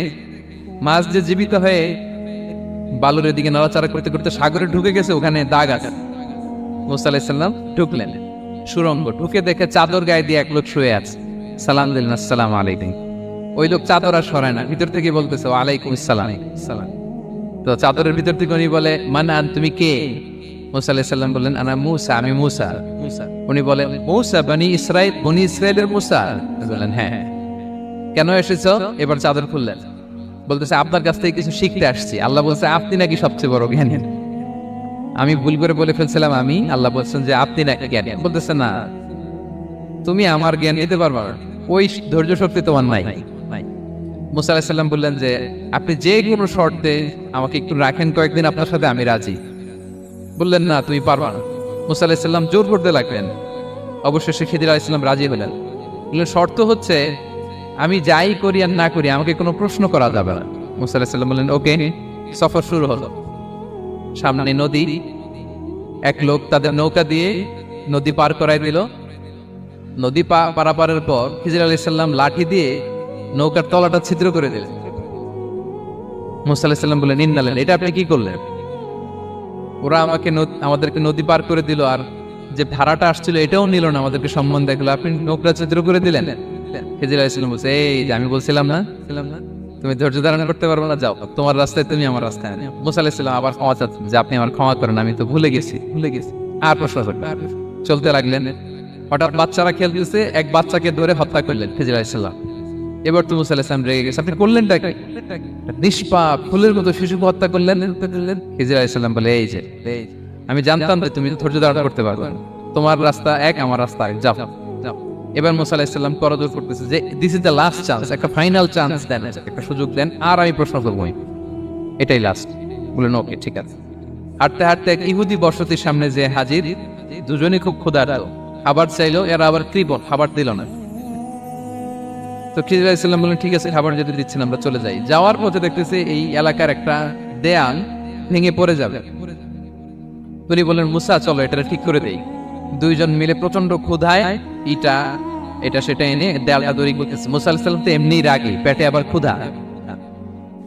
মাছ যে জীবিত হয়ে বালুর দিকে নড়াচড়া করতে করতে সাগরে ঢুকে গেছে, ওখানে দাগ আছে। মুসা আলাইহিস সালাম ঢুকলেন সুরঙ্গ, ঢুকে দেখে চাদর গায়ে দিয়ে এক লোক শুয়ে আছে। সালাম দিলেন, আসসালামু আলাইকুম। ওই লোক চাদর আর সরায় না, ভিতর থেকে বলতেছে ওয়ালাইকুম আসসালাম। তো চাদরের ভিতর থেকে উনি বলে, মানান তুমি কে? মুসা আলাইহিস সালাম বললেন, আনা মুসা, আমি মুসা। উনি বলেন, মুসা বনি ইসরাইল, বনি ইসরাইলের মুসা? বললেন হ্যাঁ। কেন এসেছো? এবার চাদর খুললেন, বলতেছে আপনার কাছ থেকে কিছু শিখতে আসছি। আল্লাহ বলছে আপনি নাকি সবচেয়ে বড় জ্ঞানী। আমি ভুল করে বলে ফেলছিলাম আমি, আল্লাহ বলছেন যে আপনি নাকি জ্ঞানী। বলতেছে না, তুমি আমার জ্ঞান নিতে পারবা না, ওই ধৈর্য শক্তি তোমার নাই। মুসা আলাইহিস সালাম বললেন যে আপনি যে কোনো শর্তে আমাকে একটু রাখেন কয়েকদিন, আপনার সাথে আমি রাজি। বললেন না তুমি পারবা না। মুসা আলাইহিস সালাম জোর করতে লাগলেন। অবশেষে খিদির আলাইহিস সালাম রাজি হলেন। বললেন শর্ত হচ্ছে আমি যাই করি আর না করি আমাকে কোনো প্রশ্ন করা যাবে না। মুসা আলাইহিস সালাম বললেন ওকে। সফর শুরু হলো। সামনে নদী, এক লোক তাদের নৌকা দিয়ে নদী পার করাই দিল। নদী পারাপারের পর খিজির আলাইহিস সালাম লাঠি দিয়ে নৌকার তলাটা ছিদ্র করে দিলেন। মুসা আলাইহিস সালাম বললেন ইন্নালেন, এটা আপনি কি করলেন? ওরা আমাদেরকে নদী পার করে দিল, আর যে ভাড়াটা আসছিল এটাও নিল না, আমাদেরকে সম্মান দেখলো, আপনি নৌকা ছিদ্র করে দিলেন। খিজির আলাইহিস সালাম বলছে, এই যে আমি বলছিলাম না তুমি ধৈর্য ধারণ করতে পারবে না, যাও তোমার রাস্তায় তুমি আমার রাস্তায়। মুসা আলাইহিস সালাম আবার ক্ষমা চাচ্ছেন যে আপনি আমার ক্ষমা করেন, আমি তো ভুলে গেছি। আর প্রশ্ন করবেন। চলতে লাগলেন। হঠাৎ বাচ্চারা খেলতেছে, এক বাচ্চাকে ধরে হত্যা করলেন খিজির আলাইহিস সালাম। এবার তো মুসা আলাইহিস সালাম রেগে গেছে, আপনি করলেনটা কি? নিষ্পাপ ফুলের মতো শিশুকে হত্যা করলেন। খিজির আলাইহিস সালাম বলে, এই যে আমি জানতাম যে তুমি ধৈর্য ধারণ করতে পারবে না, তোমার রাস্তা এক, আমার রাস্তা এক, যাও। এবার মুসা আলাইহিস সালাম করজোর করতেছে যে this is the last chance, একটা ফাইনাল চান্স দেন, একটা সুযোগ দেন, আর আমি প্রশ্ন করবো, এটাই লাস্ট। বললেন ওকে ঠিক আছে। হাঁটতে হাঁটতে এক ইহুদি বসতির সামনে যে হাজির, দুজনেই খুব ক্ষুধার্ত, খাবার চাইলো, এরা আবার কৃপণ, খাবার দিল না। তো খিজির আলাইহিস সালাম বললেন ঠিক আছে, খাবার যদি দিচ্ছেন আমরা চলে যাই। যাওয়ার পথে দেখতেছে এই এলাকার একটা দেয়াল ভেঙে পড়ে যাবে। উনি বললেন মুসা চলো এটা ঠিক করে দেই। দুইজন মিলে প্রচন্ড ক্ষুধায় এটা সেটা এনে দেয়ালটা তৈরি করতেছে। মুসা আলাইহিস সালাম তো এমনি রাগী, পেটে আবার ক্ষুধা,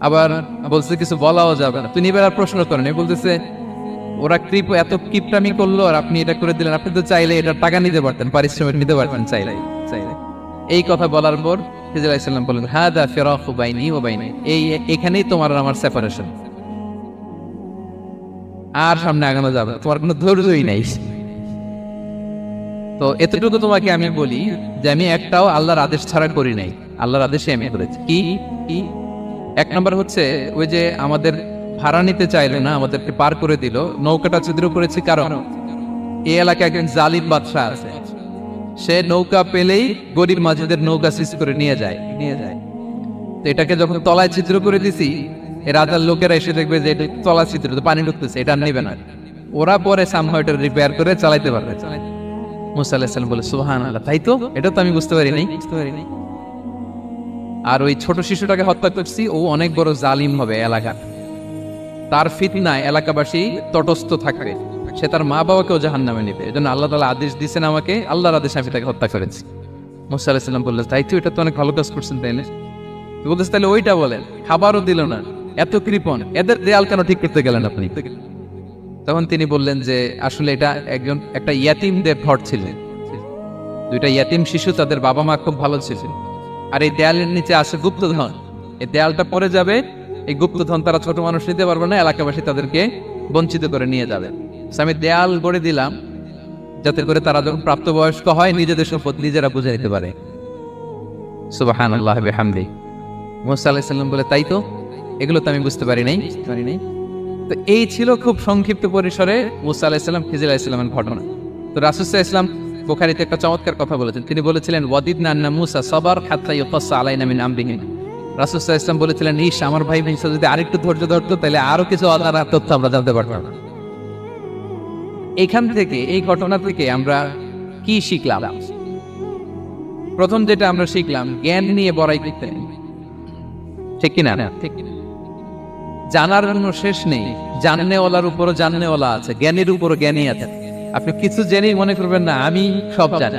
আবার বলছে কিছু বলাও যাবে না। তিনি এবার আর প্রশ্ন করেন, বলতেছে ওরা এত কিপটামি করলো আর আপনি এটা করে দিলেন, আপনি তো চাইলে এটা টাকা নিতে পারতেন, পারিশ্রমিক নিতে পারতেন চাইলে। এই কথা বলার পর খিজির আলাইহিস সালাম বললেন হাদা ফিরাকু বাইনি ওয়া বাইনি, এখানেই তোমার আর আমার সেপারেশন, আর সামনে আগানো যাবে না, তোমার কোনো ধৈর্যই নাই। তো এতটুকু তোমাকে আমি বলি যে আমি একটাও আল্লাহর আদেশ ছাড়া করি নাই, আল্লাহর আদেশে আমি করেছি। কি এক নম্বর হচ্ছে ওই যে আমাদের ভাড়া নিতে চাইলে না, আমাদেরকে পার করে দিল, নৌকাটা ছিদ্র করেছি কারণ এই এলাকায় একজন জালিম বাদশাহ আছে, সে নৌকা পেলেই গরিব মাঝিদের নৌকা সৃষ্টি করে নিয়ে যায়। তো এটাকে যখন তলায় ছিদ্র করে দিছি, এই রাজার লোকেরা এসে দেখবে যে এটা তলা ছিদ্র, তো পানি ঢুকতেছে, এটা নেবে না। ওরা পরে সামহাও এটা রিপেয়ার করে চালাইতে পারবে। মুসা আলাইহিস সালাম বলে সুবহানাল্লাহ, তাই তো, এটা তো আমি বুঝতে পারি নাই। আর ওই ছোট শিশুটাকে হত্যা করছি, ও অনেক বড় জালিম হবে এলাকার, তার ফিতনায় এলাকাবাসী তটস্থ থাকবে, সে তার মা বাবাকেও জাহান্নামে নেবে। এজন্য আল্লাহ তাআলা আদেশ দিয়েছেন আমাকে, আল্লাহর আদেশে আমি তাকে হত্যা করেছি। মুসা আলাইহিস সালাম বললেন, তাই তো, এটা তো অনেক ভালো কাজ করছেন, তাই না? বলতেছে তাহলে ওইটা বলেন, খাবারও দিল না, এত কৃপণ, এদের দেয়াল কেন ঠিক করতে গেলেন আপনি? তখন তিনি বললেন যে আসলে এটা একটা ইয়াতিমদের ঘর ছিল, দুইটা ইয়াতিম শিশু, তাদের বাবা মা খুব ভালো ছিল, আর এই দেয়ালের নিচে আছে গুপ্তধন, এই দেয়ালটা পড়ে যাবে, এই গুপ্তধন তারা ছোট মানুষ নিতে পারবে না, এলাকাবাসী তাদেরকে বঞ্চিত করে নিয়ে যাবে। আমি দেয়াল গড়ে দিলাম যাতে করে তারা যখন প্রাপ্তবয়স্ক হয় নিজেদের সম্পদ নিজেরা বুঝে নিতে পারে। সুবহানাল্লাহ বিহামদিহি। মুসা আলাইহিস সালাম বলে, তাই তো, এগুলো তো আমি বুঝতে পারি নাই। তো এই ছিল খুব সংক্ষিপ্ত পরিসরে মুসা আলাইহিস সালাম খিজির আলাইহিস সালামের ঘটনা। তো রাসূল সাল্লাল্লাহু আলাইহি ওয়াসাল্লাম বুখারীতে একটা চমৎকার কথা বলেছেন, তিনি বলেছিলেন ওয়াদিদনা আন্না মুসা সাবার হাত্তা ইউকাসসা আলাইনা মিন আমরিহি। রাসূল সাল্লাল্লাহু আলাইহি ওয়াসাল্লাম বলেছিলেন, ইস, আমার ভাই মুসা যদি আরেকটু ধৈর্য ধরতো তাহলে আরো কিছু অজানা তথ্য আমরা জানতে পারতাম। এখান থেকে, এই ঘটনা থেকে আমরা কি শিখলাম? প্রথম যেটা আমরা শিখলাম, জ্ঞান নিয়ে বড়াই করতে নেই, ঠিক কিনা? জানার জন্য শেষ নেই, জাননেওয়ালার উপরও জাননেওয়ালা আছে, জ্ঞানের উপরও জ্ঞানী আছে। আপনি কিছু জেনেই মনে করবেন না আমি সব জানি।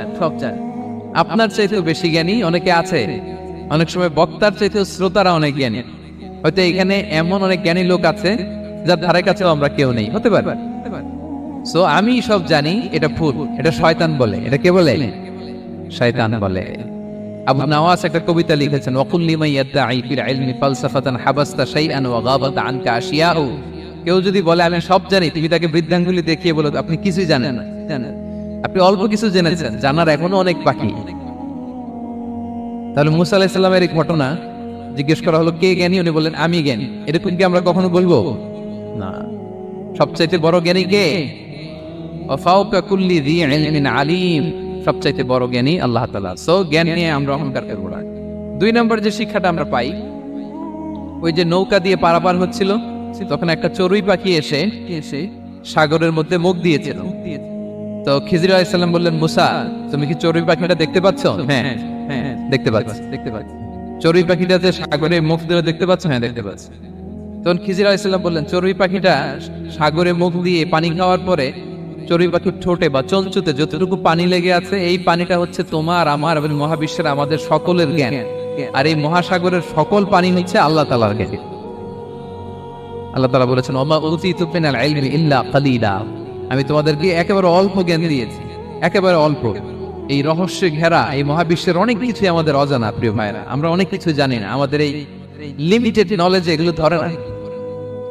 আপনার চাইতেও বেশি জ্ঞানী অনেকে আছে। অনেক সময় বক্তার চাইতেও শ্রোতারা অনেক জ্ঞানী। হয়তো এখানে এমন অনেক জ্ঞানী লোক আছে যার ধারে কাছেও আমরা কেউ নেই, হতে পারে। সো আমি সব জানি, এটা ভুল, এটা শয়তান বলে। এটা কে বলে? শয়তান বলে। আবু নওয়াস একটা কবিতা লিখেছেন, ওয়াকুল লিমান ইয়াদঈ ফিল ইলমি ফালসাফাতান হাবাসতা শাইআন ওয়া গাবাত আনকা আশিয়াউ। কেউ যদি বলে আমি সব জানি, তুমি তাকে বৃদ্ধাঙ্গুলি দেখিয়ে বলো আপনি কিছুই জানেন না, আপনি অল্প কিছু জেনেছেন, জানার এখনো অনেক বাকি। তাহলে মুসা আলাইহিস সালামের এই ঘটনা জিজ্ঞেস করা হলো কে জ্ঞানী, উনি বললেন আমি জ্ঞানী। এরকম কি আমরা কখনো বলবো? না। সবচাইতে বড় জ্ঞানী কে? ওয়া ফাওকা কুল্লি যী ইলমিন আলীম। সবচাইতে বড় জ্ঞানী আল্লাহ তাআলা। সো জ্ঞান নিয়ে আমরা অহংকার করব না। 2 নম্বর যে শিক্ষাটা আমরা পাই, ওই যে নৌকা দিয়ে পারাপার হচ্ছিল, তখন একটা চড়ুই পাখি এসে সাগরের মধ্যে মুখ দিয়েছিল। তো খিজির আলাইহিস সালাম বললেন, মুসা, তুমি কি চড়ুই পাখিটা দেখতে পাচ্ছ? হ্যাঁ, দেখতে পাচ্ছি। চড়ুই পাখিটা যে সাগরে মুখ দিয়ে দেখতে পাচ্ছ? হ্যাঁ, দেখতে পাচ্ছি। তখন খিজির আলাইহিস সালাম বললেন, চড়ুই পাখিটা সাগরে মুখ দিয়ে পানি খাওয়ার পরে চড়ুই পাখির ঠোঁটে বা চঞ্চুতে যতটুকু পানি লেগে আছে, এই পানিটা হচ্ছে তোমার, আমার এবং মহাবিশ্বের আমাদের সকলের জ্ঞান। আর এই মহাসাগরের সকল পানি হচ্ছে আল্লাহ তাআলার জ্ঞান। আল্লাহ তাআলা বলেছেন, ওমা উতিতু মিনাল ইলমি ইল্লা কালিলা। আমি তোমাদেরকে একেবারে অল্প জ্ঞান দিয়েছি, একেবারে অল্প। এই রহস্যে ঘেরা এই মহাবিশ্বের অনেক কিছু আমাদের অজানা। প্রিয় ভাইরা, আমরা অনেক কিছু জানি না, আমাদের এই লিমিটেড নলেজে এগুলো ধরে না।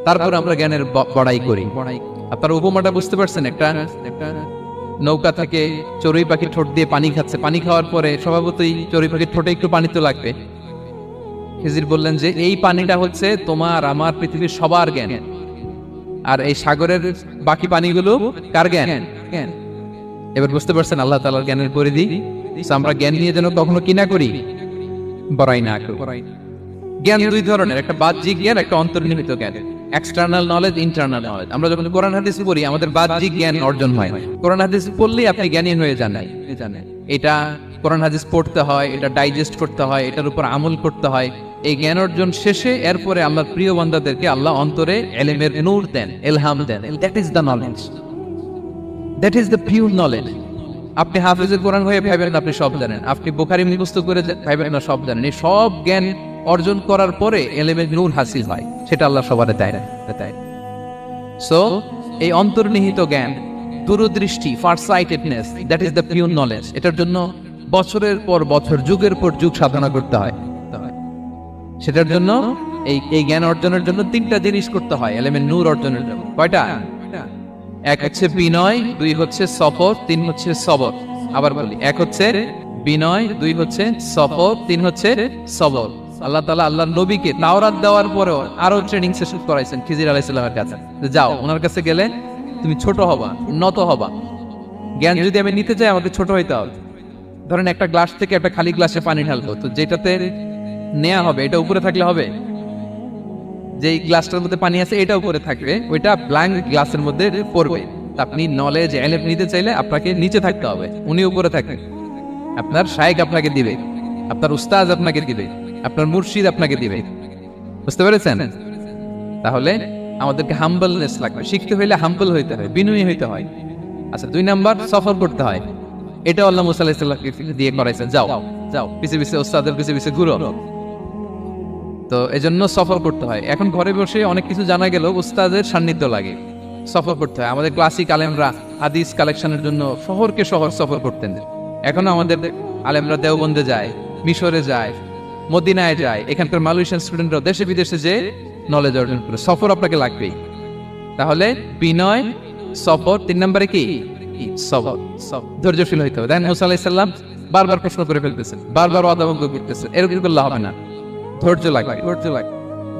তারপর আমরা জ্ঞানের বড়াই করি। আপনারা উপমাটা বুঝতে পারছেন? একটা নৌকা থেকে চড়ুই পাখি ঠোঁট দিয়ে পানি খাচ্ছে, পানি খাওয়ার পরে স্বভাবতই চড়ুই পাখির ঠোঁটে একটু পানি তো লাগবে। খিজির বললেন যে এই পানিটা হচ্ছে তোমার, আমার, পৃথিবীর সবার জ্ঞান। আর এই সাগরের বাকি পানিগুলো কার জ্ঞান? এবার বুঝতে পারছেন আল্লাহ তাআলার জ্ঞানের পরিধি। আমরা জ্ঞান নিয়ে যেন কখনো কি না করি, বড়াই না করি। জ্ঞান 2 ধরনের, একটা বাহ্যিক জ্ঞান, একটা অন্তর্নিহিত জ্ঞান। External knowledge, internal knowledge. আমরা যখন কোরআন হাদিস পড়ি আমাদের বাহ্যিক জ্ঞান অর্জন হয়। কোরআন হাদিস পড়লেই আপনি জ্ঞানী হয়ে যান। এটা কোরআন হাদিস পড়তে হয়, এটা ডাইজেস্ট করতে হয়, এটার উপর আমল করতে হয়। এই জ্ঞান অর্জন শেষে এরপরে আল্লাহর প্রিয় বান্দাদেরকে আল্লাহ অন্তরে ইলমের নূর দেন, ইলহাম দেন। That is the knowledge, that is the pure knowledge. আপনি হাফেজে কোরআন হয়ে ভাবেন আপনি সব জানেন, আপনি বুখারী মুখস্থ করে ভাবেন না সব জানেন। এই সব জ্ঞান অর্জন করার পরে ইলমের নূর হাসিল হয়, সেটা আল্লাহ সবার দেয় না। সো এই অন্তর্নিহিত জ্ঞান, দূরদৃষ্টি, farsightedness, that is the pure knowledge. এটার জন্য বছরের পর বছর, যুগের পর যুগ সাধনা করতে হয়। সেটার জন্য এই জ্ঞান অর্জনের জন্য 3টা জিনিস করতে হয় ইলমের নূর অর্জনের জন্য। কয়টা? 1 হচ্ছে বিনয়, 2 হচ্ছে সফর, 3 হচ্ছে সবর। আবার বলি, 1 হচ্ছে বিনয়, 2 হচ্ছে সফর, 3 হচ্ছে সবর। আল্লাহ তাআলা আল্লাহর নবীকে তাওরাত দেওয়ার পরেও আরো ট্রেনিং সেশন করাইছেন খিজির আলাইহিস সালামের কাছে। যাও, ওনার কাছে গেলে তুমি ছোট হবা, উন্নত হবা। জ্ঞান যদি আমি নিতে চাই আমাকে ছোট হইতে হবে। ধরেন একটা গ্লাস থেকে একটা খালি গ্লাসে পানি ঢালবো, তো যেটাতে নেওয়া হবে এটা উপরে থাকলে হবে? যে গ্লাসটার মধ্যে পানি আছে এটা উপরে থাকবে, ওইটা ব্ল্যাঙ্ক গ্লাসের মধ্যে পড়বে। আপনি নলেজ এলেম নিতে চাইলে আপনাকে নিচে থাকতে হবে, উনি উপরে থাকবেন। আপনার শায়েখ আপনাকে দিবে, আপনার উস্তাজ আপনাকে দিবে, আপনার মুর্শিদ আপনাকে দিবে। বুঝতে পেরেছেন? তাহলে আমাদেরকে হাম্বলনেস লাগবে, শিখতে হইলে হাম্বল হইতে হয়, বিনয়ী হইতে হয়। আচ্ছা, 2 নাম্বার সফর করতে হয়। এটা আল্লাহ মুসা আলাইহিস সালামকে দিয়ে করাইছেন, যাও যাও পিছে পিছে উস্তাদের পিছে পিছে ঘুরো। তো এজন্য সফর করতে হয়। এখন ঘরে বসে অনেক কিছু জানা গেল, উস্তাদের সান্নিধ্য লাগে, সফর করতে হয়। আমাদের ক্লাসিক আলেমরা হাদিস কালেকশনের জন্য শহরকে শহর সফর করতেন। এখন আমাদের আলেমরা দেওবন্দে যায়, মিশরে যায়, মদিনায় যায়, এখানকার মালয়েশিয়ান স্টুডেন্টরা দেশে বিদেশে যে নলেজ অর্জন করে। সফর আপনাকে লাগবেই। তাহলে বিনয়, সফর, 3 নম্বরে কি সবর, ধৈর্যশীল হইতে হবে। মুসা আলাইহিস সালাম বারবার প্রশ্ন করে ফেলতেছেন, বারবার অদাবঙ্গ করতেছেন, এরকম করলে হবে না। ধৈর্য লাগবে,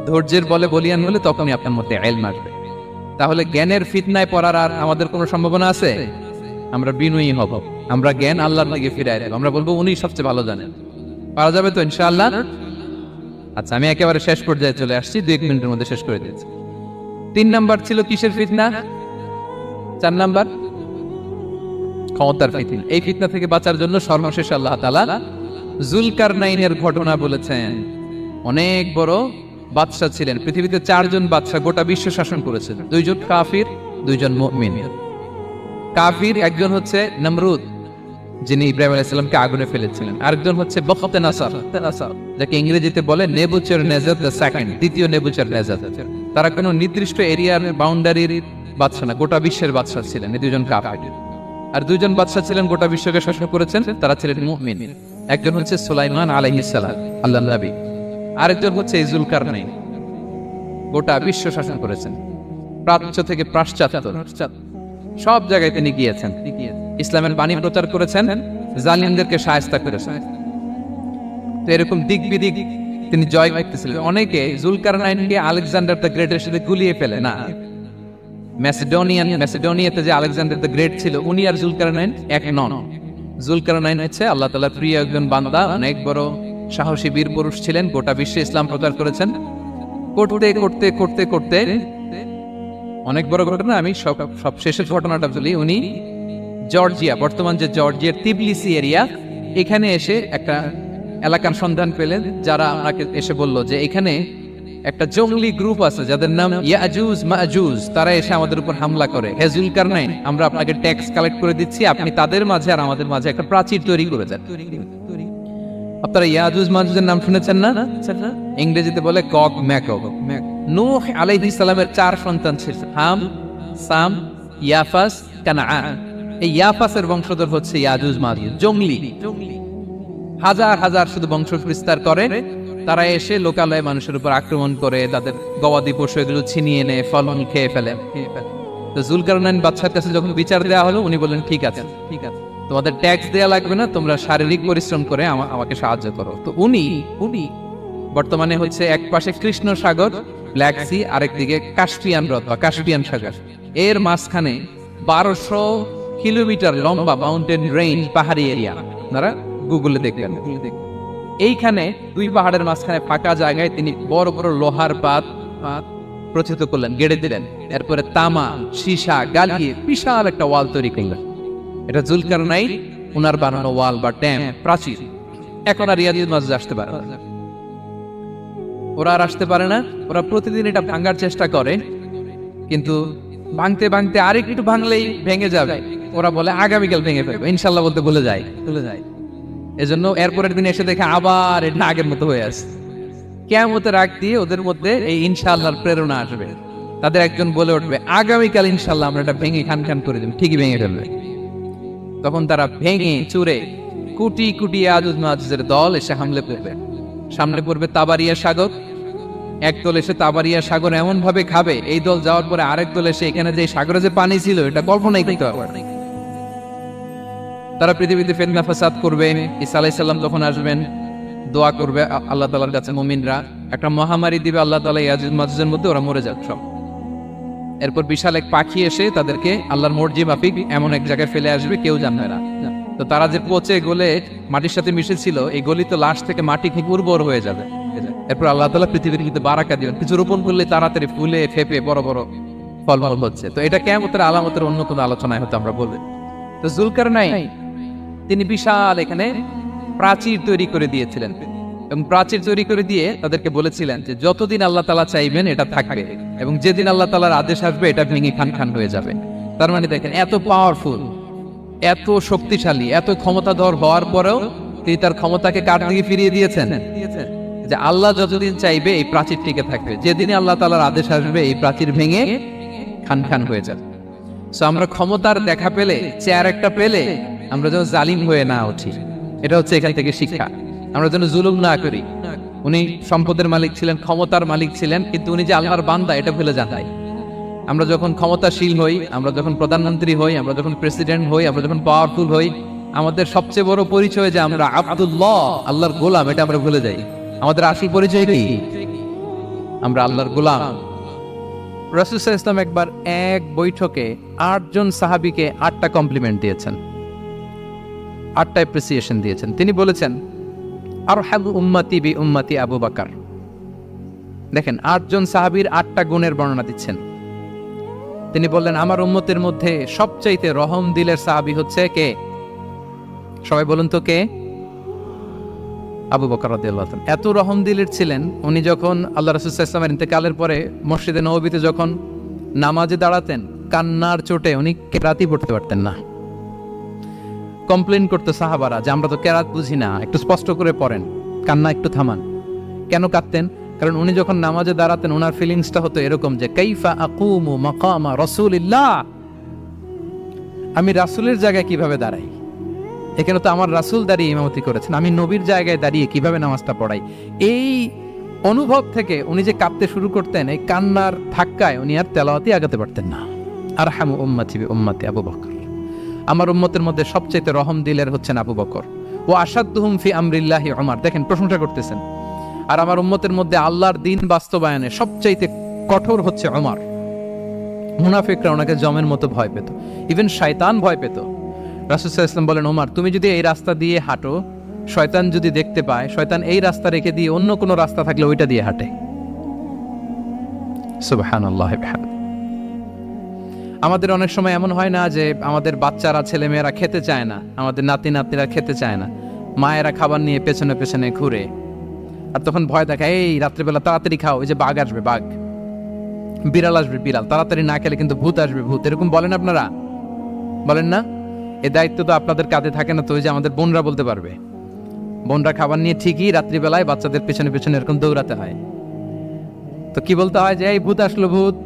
ধৈর্যের বলে বলিয়ান হলে তখনই আপনার মধ্যে ইলম আসবে। তাহলে জ্ঞানের ফিতনায় পড়ার আর আমাদের কোনো সম্ভাবনা আছে? আমরা বিনয়ী হব, আমরা জ্ঞান আল্লাহর দিকে ফিরাই দেব, আমরা বলবো উনি সবচেয়ে ভালো জানেন। পারা যাবে তো ইনশাআল্লাহ? আচ্ছা, আমি একেবারে শেষ পর্যায়ে চলে আসছি, 2 মিনিটের মধ্যে শেষ করে দিয়েছি। 3 নাম্বার ছিল কিসের ফিতনা? 4 নাম্বার ক্ষমতার ফিতনা। এই ফিতনা থেকে বাঁচার জন্য সর্বশেষ আল্লাহ তাআলা যুলকারনাইনের ঘটনা বলেছেন। অনেক বড় বাদশা ছিলেন, পৃথিবীতে 4 জন বাদশা গোটা বিশ্ব শাসন করেছেন। 2 জন কাফির, 2 জন মুমিন। কাফির একজন হচ্ছে নমরুদ, যিনি ইব্রাহিম আলাইহিস সালামকে আগুনে ফেলেছিলেন। আরেকজন হচ্ছে বখতেনাসার, যাকে ইংরেজিতে বলে নেবুচারনেজার দ্য সেকেন্ড, দ্বিতীয় নেবুচারনেজার। তারা কোনো নির্দিষ্ট এরিয়ার বাউন্ডারির বাদশা না, গোটা বিশ্বের বাদশা ছিলেন এই 2 জন কাফির। আর 2 জন বাদশা ছিলেন গোটা বিশ্বকে শাসন করেছেন, তারা ছিলেন মুমিন। একজন হচ্ছে সুলাইমান আলাইহিস সালাম, আল্লাহর নবী। আরেকজন হচ্ছে যুলকারনাইন, গোটা বিশ্ব শাসন করেছেন, প্রাচ্য থেকে পাশ্চাত্য সব জায়গায় তিনি গিয়েছেন, ইসলামের বাণী প্রচার করেছেন, জালিমদেরকে শায়েস্তা করেছেন। তো এরকম দিক বিদিক তিনি জয় করতেছিলেন। অনেকে যুলকারনাইনকে আলেকজান্ডার দ্য গ্রেটের সাথে গুলিয়ে ফেলে না। ম্যাসিডোনিয়াতে যে আলেকজান্ডার দ্য গ্রেট ছিল, উনি আর যুলকারনাইন এক নন। যুলকারনাইন হচ্ছে আল্লাহ তাআলার প্রিয় একজন বান্দা, অনেক বড় সাহসী বীর পুরুষ ছিলেন, গোটা বিশ্বে ইসলাম প্রচার করেছেন। করতে করতে করতে করতে অনেক বড় ঘটনা, আমি সব শেষের ঘটনাটা বলি। উনি জর্জিয়া, বর্তমান যে জর্জিয়ার তিবলিসি এরিয়া, এখানে এসে একটা এলাকার সন্ধান পেলেন, যারা আমাকে এসে বলল যে এখানে একটা জঙ্গলি গ্রুপ আছে যাদের নাম ইয়াজুজ মাজুজ, তারা এসে আমাদের উপর হামলা করে। হে যুলকারনাইন, আমরা আপনাকে ট্যাক্স কালেক্ট করে দিচ্ছি, আপনি তাদের মাঝে আর আমাদের মাঝে একটা প্রাচীর তৈরি করে দেন। আপনারা ইয়াজুজ মাজুজের নাম শুনেছেন না? ইংরেজিতে বলে গগ ম্যাগগ। নূহ আলাইহিস সালামের 4 সন্তান ছিল, হাম, সাম, ইয়াফাস, কানাআন। এই ইয়াফাসের বংশধর হচ্ছে ইয়াজুজ মাজুজ, জঙ্গলি, হাজার হাজার শুধু বংশ বিস্তার করে। তারা এসে লোকালয়ে মানুষের উপর আক্রমণ করে, তাদের গবাদি পশু এগুলো ছিনিয়ে নেয়, ফলমূল খেয়ে ফেলে। তো যুলকারনাইন বাদশার কাছে যখন বিচার দেওয়া হলো, উনি বললেন ঠিক আছে, তোমাদের ট্যাক্স দেয়া লাগবে না, তোমরা শারীরিক পরিশ্রম করে আমাকে সাহায্য করো। তো উনি বর্তমানে হচ্ছে এক পাশে কৃষ্ণ সাগর, ব্ল্যাক সি, আরেকদিকে কাস্পিয়ান হ্রদ বা কাস্পিয়ান সাগর, এর মাঝখানে 1200 কিলোমিটার লম্বা মাউন্টেন রেঞ্জ, পাহাড়ি এরিয়া। আপনারা গুগলে দেখবেন। এইখানে 2 পাহাড়ের মাঝখানে ফাঁকা জায়গায় তিনি বড় বড় লোহার পাত প্রচিত করলেন, গেড়ে দিলেন। এরপরে তামা, সীসা গালিয়ে বিশাল একটা ওয়াল তৈরি করলেন। এটা যুলকারনাইন উনার বানানো ওয়াল বা ড্যাম, প্রাচীর। এখন আর ইয়াজুজ মাজুজ আসতে পারে না, ওরা আর আসতে পারে না। ওরা প্রতিদিন এটা ভাঙার চেষ্টা করে, কিন্তু ভাঙতে ভাঙতে আরেকটু ভাঙলেই ভেঙে যাবে। ওরা বলে আগামীকাল ভেঙে ফেলবে, ইনশাল্লাহ বলতে ভুলে যায়। এজন্য এরপরের দিন এসে দেখে আবার এটা আগের মতো হয়ে আছে। কিয়ামতের আগ দিয়ে ওদের মধ্যে এই ইনশাআল্লাহর প্রেরণা আসবে। তাদের একজন বলে উঠবে, আগামীকাল ইনশাআল্লাহ আমরা এটা ভেঙে খান খান করে দেব, ঠিকই ভেঙে ফেলবে। তখন তারা ভেঙে চুরে কোটি কোটি ইয়াজুজ মাজুজের দল এসে হামলে পড়বে। সামনে পড়বে তাবারিয়া সাগর। এক দল এসে তাবারিয়া সাগর এমন ভাবে খাবে, এই দল যাওয়ার পরে আরেক দল এসে এখানে যে সাগরে যে পানি ছিল এটা কল্পনাই করতে পারবে। তারা পৃথিবীতে ফিতনা ফাসাদ করবে। ঈসা আলাইহিস সালাম তখন আসবেন, দোয়া করবে আল্লাহ তাআলার কাছে মুমিনরা, একটা মহামারী দিবে আল্লাহ তাআলা ইয়াজুজ মাজুজের মধ্যে, ওরা মরে যাবে সব। এরপর বিশাল এক পাখি এসে তাদেরকে আল্লাহর মর্জি মাফিক এমন এক জায়গায় ফেলে আসবে, কেউ জানবে না। তো তারা যে পচে গলে মাটির সাথে মিশেছিল, এই গলিত লাশ থেকে মাটি ঠিক উর্বর হয়ে যাবে। এরপর আল্লাহ তাআলা পৃথিবীর কিন্তু বারাকা দিবেন, কিছু রোপণ করলে তাড়াতাড়ি ফুলে ফেপে বড় বড় ফল হচ্ছে। তো এটা কিয়ামতের আলামতের অন্য কোনো আলোচনায় হয়তো আমরা বলবো। তো জুলকারনাইন তিনি বিশাল এখানে প্রাচীর তৈরি করে দিয়েছিলেন, এবং প্রাচীর তৈরি করে দিয়ে তাদেরকে বলেছিলেন যে যতদিন আল্লাহ তাআলা চাইবেন এটা থাকবে, এবং যেদিন আল্লাহ তাআলার আদেশ আসবে এটা ভেঙে খান খান হয়ে যাবে। তার মানে দেখেন, এত পাওয়ারফুল, এত শক্তিশালী, এত ক্ষমতাধর হওয়ার পরেও তিনি তার ক্ষমতাকে কার দিকে ফিরিয়ে দিয়েছেন, যে আল্লাহ যতদিন চাইবে এই প্রাচীর টিকে থাকবে, যেদিন আল্লাহ তাআলার আদেশ আসবে এই প্রাচীর ভেঙে খান খান হয়ে যাবে। সো আমরা ক্ষমতার দেখা পেলে, চেয়ার একটা পেলে আমরা যেন জালিম হয়ে না উঠি, এটা হচ্ছে এখান থেকে শিক্ষা। আমরা যেন জুলুম না করি। উনি সম্পদের মালিক ছিলেন, ক্ষমতার মালিক ছিলেন, কিন্তু উনি যে আল্লাহর বান্দা এটা ভুলে যান নাই। আমরা যখন ক্ষমতাশীল হই, আমরা যখন প্রধানমন্ত্রী হই, আমরা যখন প্রেসিডেন্ট হই, আমরা যখন পাওয়ারফুল হই, আমাদের সবচেয়ে বড় পরিচয় যে আমরা আব্দুল্লাহ, আল্লাহর গোলাম, এটা আমরা ভুলে যাই। আমাদের আসল পরিচয় কি? আমরা আল্লাহর গোলাম। রাসূল সাল্লাল্লাহু আলাইহি ওয়াসাল্লাম একবার এক বৈঠকে 8 জন সাহাবীকে 8টা কমপ্লিমেন্ট দিয়েছেন, 8টা অ্যাপ্রিসিয়েশন দিয়েছেন। তিনি বলেছেন, আরহামু উম্মতি বি উম্মতি আবু বকর। দেখেন, 8 জন সাহাবীর 8টা গুণের বর্ণনা দিচ্ছেন। তিনি বললেন, আমার উম্মতের মধ্যে সবচাইতে রহম দিলের সাহাবী হচ্ছে কে? সবাই বলুন তো কে? আবু বকর রাদিয়াল্লাহু তাআলা। এত রহম দিলের ছিলেন, উনি যখন আল্লাহ রাসূল সাল্লাল্লাহু আলাইহি ওয়াসাল্লামের ইন্তেকালের পরে মসজিদে নববীতে যখন নামাজে দাঁড়াতেন, কান্নার চোটে উনি কেরাতই পড়তে পারতেন না। কমপ্লেন করতো সাহাবারা যে আমরা তো কেরাত বুঝি না, একটু স্পষ্ট করে পড়েন, কান্না একটু থামান। কেন কাঁদতেন? কারণ উনি যখন নামাজে দাঁড়াতেন ওনার ফিলিংসটা হতো এরকম যে কাইফা আকুমু মাকামা রাসূলিল্লাহ, আমি রাসূলের জায়গায় কিভাবে দাঁড়াই? এখানে তো আমার রাসূল দাঁড়িয়ে ইমামতি করেছেন, আমি নবীর জায়গায় দাঁড়িয়ে কিভাবে নামাজটা পড়াই? এই অনুভব থেকে উনি যে কাঁদতে শুরু করতেন, এই কান্নার ধাক্কায় উনি আর তেলাওয়াতই আগাতে পারতেন না। আরহামু উম্মতি বি উম্মতি আবু বকর। আমার উম্মতের মধ্যে সবচেয়ে রহম দিলের হচ্ছেন আবু বকর। ও আসাদ্দুহুম ফি আমরিল্লাহি উমর। দেখেন, প্রশংসা করতেছেন। আর আমার উম্মতের মধ্যে আল্লাহর দ্বীন বাস্তবায়নে সবচাইতে কঠোর হচ্ছে ওমর। মুনাফিকরা ওনাকে জমের মতো ভয় পেত, ইভেন শয়তান ভয় পেত। রাসূল সাল্লাল্লাহু আলাইহি ওয়াসাল্লাম বলেন, ওমর তুমি যদি এই রাস্তা দিয়ে হাঁটো, শয়তান যদি দেখতে পায়, শয়তান এই রাস্তা রেখে দিয়ে অন্য কোনো রাস্তা থাকলে ওইটা দিয়ে হাঁটে। সুবহানাল্লাহ। আমাদের অনেক সময় এমন হয় না যে আমাদের বাচ্চারা, ছেলেমেয়েরা খেতে চায় না, আমাদের নাতি নাতনিরা খেতে চায় না, মায়েরা খাবার নিয়ে পেছনে পেছনে ঘুরে, আর তখন ভয় দেখায়, এই রাত্রিবেলা তাড়াতাড়ি খাও, ওই যে বাঘ আসবে, বাঘ, বিড়াল আসবে, বিড়াল, তাড়াতাড়ি না খেলে কিন্তু ভূত আসবে, ভূত। এরকম বলেন আপনারা? বলেন না? এই দায়িত্ব তো আপনাদের কাঁধে থাকে না? তো ওই যে আমাদের বোনরা বলতে পারবে, বোনরা খাবার নিয়ে ঠিকই রাত্রিবেলায় বাচ্চাদের পেছনে পেছনে এরকম দৌড়াতে হয়। তো কি বলতে হয়? যে এই ভূত আসলো, ভূত,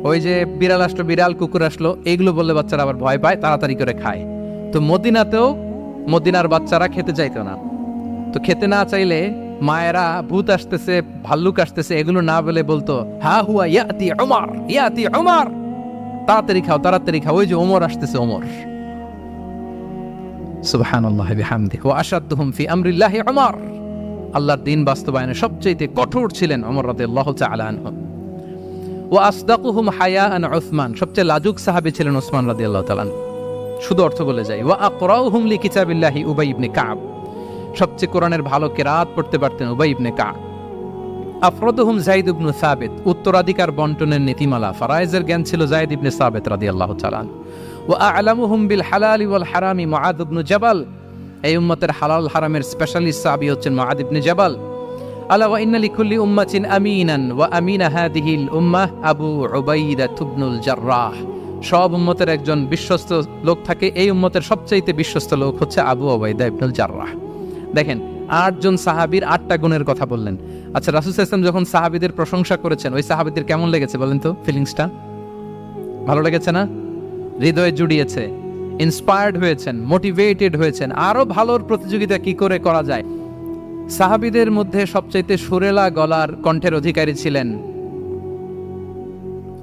ওই যে বিড়াল আসলো, বিড়াল, কুকুর আসলো, এইগুলো বললে বাচ্চারা আবার ভয় পায়, তাড়াতাড়ি করে খায়। তো মদিনাতেও মদিনার বাচ্চারা খেতে চাইতো না। তো খেতে না চাইলে মায়েরা ভূত আসতেছে, ভাল্লুক আসতেছে, এগুলো না বলে বলতো, হা হুয়া ইয়াতি উমর, ইয়াতি উমর, তাড়াতাড়ি খাও, তাড়াতাড়ি খাও, ওই যে ওমর আসতেছে, ওমর। সুবহানাল্লাহ বিহামদিহি ওয়া আশাদ্দুহুম ফি আমরিল্লাহি উমর। আল্লাহর দ্বীন বাস্তবায়নে সবচেয়ে কঠোর ছিলেন ওমর রাদিয়াল্লাহু তাআলা আনহু। ওয়া আসদাকুহুম হায়াআন উসমান। সবচেয়ে লাজুক সাহাবী ছিলেন উসমান রাদিয়াল্লাহু তাআলা। শুধু অর্থ বলে যাই। ওয়া আকরাউহুম লিকিতাবিল্লাহি উবাই ইবনে কাব। সবচেয়ে কোরআনের ভালো কিরাত পড়তে পারতেন উবাই ইবনে কাব। আফরাদুহুম যায়েদ ইবনে সাবিত। উত্তরাধিকার বন্টনের নীতিমালা, ফারায়েজের জ্ঞান ছিল যায়েদ ইবনে সাবিত রাদিয়াল্লাহু তাআলা। ওয়া আ'লামুহুম বিল হালালি ওয়াল হারামি মুআদ ইবনে জাবাল। এই উম্মতের হালাল হারামের স্পেশালিস্ট সাহাবী হচ্ছেন মুআদ ইবনে জাবাল। আলা ওয়া ইন্না লিকুল্লি উম্মাতিন আমিনান ওয়া আমিনা হাদিহিল উম্মাহ আবু উবাইদা ইবনুল জাররাহ। সব উম্মতের একজন বিশ্বস্ত লোক থাকে, এই উম্মতের সবচাইতে বিশ্বস্ত লোক হচ্ছে আবু উবাইদা ইবনুল জাররাহ। দেখেন, 8 জন সাহাবীর 8টা গুণের কথা বললেন। আচ্ছা, রাসূল সাল্লাল্লাহু আলাইহি ওয়াসাল্লাম যখন সাহাবীদের প্রশংসা করেছেন, ওই সাহাবীদের কেমন লেগেছে বলেন তো? ফিলিংসটা ভালো লেগেছে না? হৃদয়ে জুড়িয়েছে, ইন্সপায়ার্ড হয়েছেন, মোটিভেটেড হয়েছেন, আরো ভালোর প্রতিযোগিতা কি করে করা যায়। সাহাবীদের মধ্যে সবচাইতে সুরেলা গলার কণ্ঠের অধিকারী ছিলেন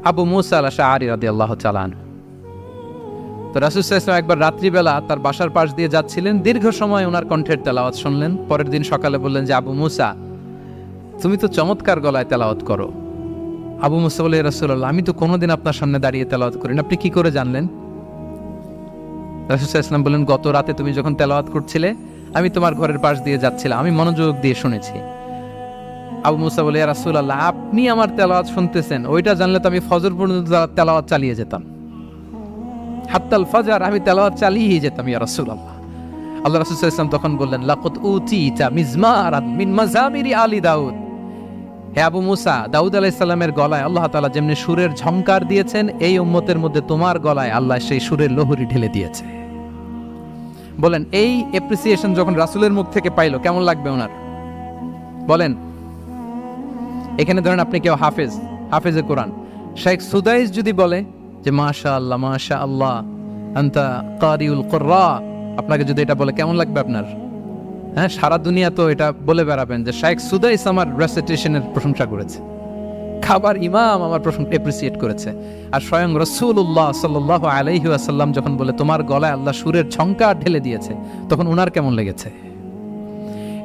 আবু মুসা আল-আশআরী রাদিয়াল্লাহু তাআলা আনহু। তো রাসূল সাল্লাল্লাহু আলাইহি ওয়াসাল্লাম একবার রাত্রিবেলা তার বাসার পাশ দিয়ে যাচ্ছিলেন, দীর্ঘ সময় ওনার কণ্ঠের তেলাওয়াত শুনলেন। পরের দিন সকালে বললেন যে, আবু মুসা, তুমি তো চমৎকার গলায় তেলাওয়াত করো। আবু মুসা বলে, ইয়া রাসূলুল্লাহ, আমি তো কোনোদিন আপনার সামনে দাঁড়িয়ে তেলাওয়াত করি না, আপনি কি করে জানলেন? রাসূল সাল্লাল্লাহু আলাইহি ওয়াসাল্লাম বললেন, গত রাতে তুমি যখন তেলাওয়াত করছিলে আমি তোমার ঘরের পাশ দিয়ে যাচ্ছিলাম, আমি মনোযোগ দিয়ে শুনেছি। আবু মুসা বলে, ইয়া রাসূলুল্লাহ, আপনি আমার তেলাওয়াত শুনতেছেন, ওইটা জানলে তো আমি ফজর পর্যন্ত তেলাওয়াত চালিয়ে যেতাম, হাত্তাল ফাজর আমি তেলাওয়াত চালিয়ে যেতাম ইয়া রাসূলুল্লাহ। আল্লাহ রাসূল সাল্লাল্লাহু আলাইহি ওয়াসাল্লাম তখন বললেন, লাকাদ উতিতা মিজমারান মিন মাযামিরি আলি দাউদ। হে আবু মুসা, দাউদ আলাইহিস সালামের গলায় আল্লাহ তাআলা যেমনি সুরের ঝংকার দিয়েছেন, এই উম্মতের মধ্যে তোমার গলায় আল্লাহ সেই সুরের লহরী ঢেলে দিয়েছে। বলেন, এই অ্যাপ্রিসিয়েশন যখন রাসূলের মুখ থেকে পাইলো কেমন লাগবে ওনার? বলেন। এখানে ধরেন আপনি কেউ হাফেজে কোরআন, শেখ সুদাইস যদি বলে যে মাশাআল্লাহ মাশাআল্লাহ আনতা কারিউল কুররা, আপনাকে যদি এটা বলে কেমন লাগবে আপনার? হ্যাঁ, সারা দুনিয়া তো এটা বলে বেড়াবেন যে শেখ সুদাইস আমার রেসিটেশনের প্রশংসা করেছে, খাবার ইমাম আমার প্রশংসা এপ্রিসিয়েট করেছে। আর স্বয়ং রাসূলুল্লাহ সাল্লাল্লাহু আলাইহি ওয়াসাল্লাম যখন বলে তোমার গলায় আল্লাহ সুরের ঝংকার ঢেলে দিয়েছে, তখন ওনার কেমন লেগেছে?